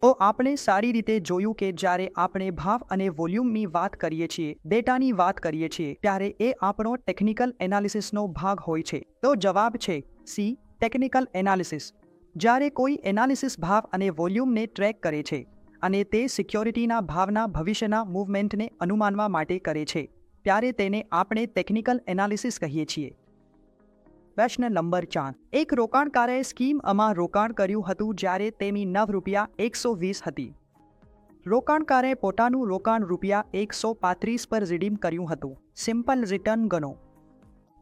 તો આપણે સારી રીતે જોયું કે જ્યારે આપણે ભાવ અને વોલ્યુમની વાત કરીએ છીએ, ડેટાની વાત કરીએ છીએ, ત્યારે એ આપણો ટેકનિકલ એનાલિસિસનો ભાગ હોય છે. તો જવાબ છે સી, ટેકનિકલ એનાલિસિસ. જ્યારે કોઈ એનાલિસિસ ભાવ અને વોલ્યુમને ટ્રેક કરે છે અને તે સિક્યોરિટીના ભાવના ભવિષ્યના મૂવમેન્ટને અનુમાનવા માટે કરે છે, ત્યારે તેને આપણે ટેકનિકલ એનાલિસિસ કહીએ છીએ. પ્રશ્ન નંબર 4, એક રોકાણકારે સ્કીમમાં રોકાણ કર્યું હતું જ્યારે તેની ₹120 હતી. રોકાણકારે પોતાનું રોકાણ ₹135 પર રિડીમ કર્યું હતું. સિમ્પલ રિટર્ન ગણો.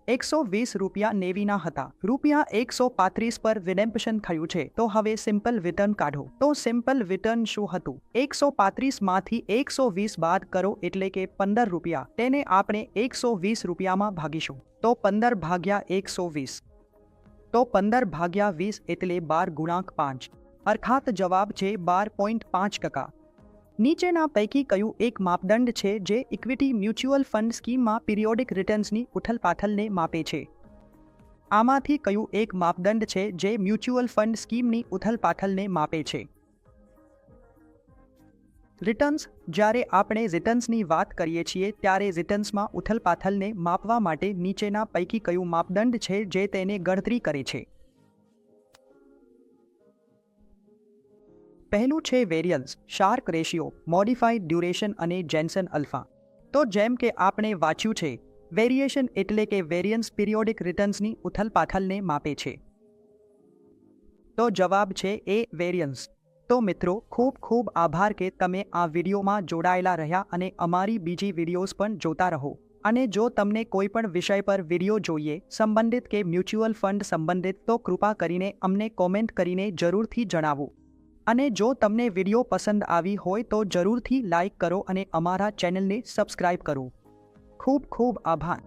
₹120 નેવીના હતા. ₹135 પર રિડેમ્પશન થયું છે. તો હવે સિમ્પલ રિટર્ન કાઢો. તો સિમ્પલ રિટર્ન શું હતું? 135માંથી 120 બાદ કરો એટલે કે ₹15. તેને આપણે ₹120માં ભાગીશું. તો 15 ભાગ્યા 120. તો 15 ભાગ્યા 20 એટલે 12 ગુણાંક 5. અર્થાત જવાબ છે 12.5%. નીચેના પૈકી કયું એક માપદંડ છે જે ઇક્વિટી મ્યુચ્યુઅલ ફંડ સ્કીમમાં પિરિયોડિક રિટર્ન્સની ઉથલપાથલને માપે છે? આમાંથી કયું એક માપદંડ છે જે મ્યુચ્યુઅલ ફંડ સ્કીમની ઉથલપાથલને માપે છે? રિટર્ન્સ. જ્યારે આપણે રિટર્ન્સની વાત કરીએ છીએ ત્યારે રિટર્ન્સમાં ઉથલપાથલને માપવા માટે નીચેના પૈકી કયું માપદંડ છે જે તેને ગણતરી કરે છે? પહેલું છે variance, shark ratio, modified duration અને જેન્સન અલ્ફા. તો જેમ કે આપણે વાંચ્યું છે, વેરિએશન એટલે કે વેરિયન્સ પિરિયોડિક રિટર્ન્સની ઉથલપાથલને માપે છે. તો જવાબ છે એ, વેરિયન્સ. તો મિત્રો, ખૂબ ખૂબ આભાર કે તમે આ વિડીયોમાં જોડાયેલા રહ્યા અને અમારી બીજી વિડીયોઝ પણ જોતા રહો. અને જો તમને કોઈ પણ વિષય પર વિડીયો જોઈએ, સંબંધિત કે મ્યુચ્યુઅલ ફંડ સંબંધિત, તો કૃપા કરીને અમને કોમેન્ટ કરીને જરૂરથી જણાવો. અને જો તમને વિડીયો પસંદ આવી હોય તો જરૂરથી લાઈક કરો અને અમારા ચેનલને સબસ્ક્રાઇબ કરો. ખૂબ ખૂબ આભાર.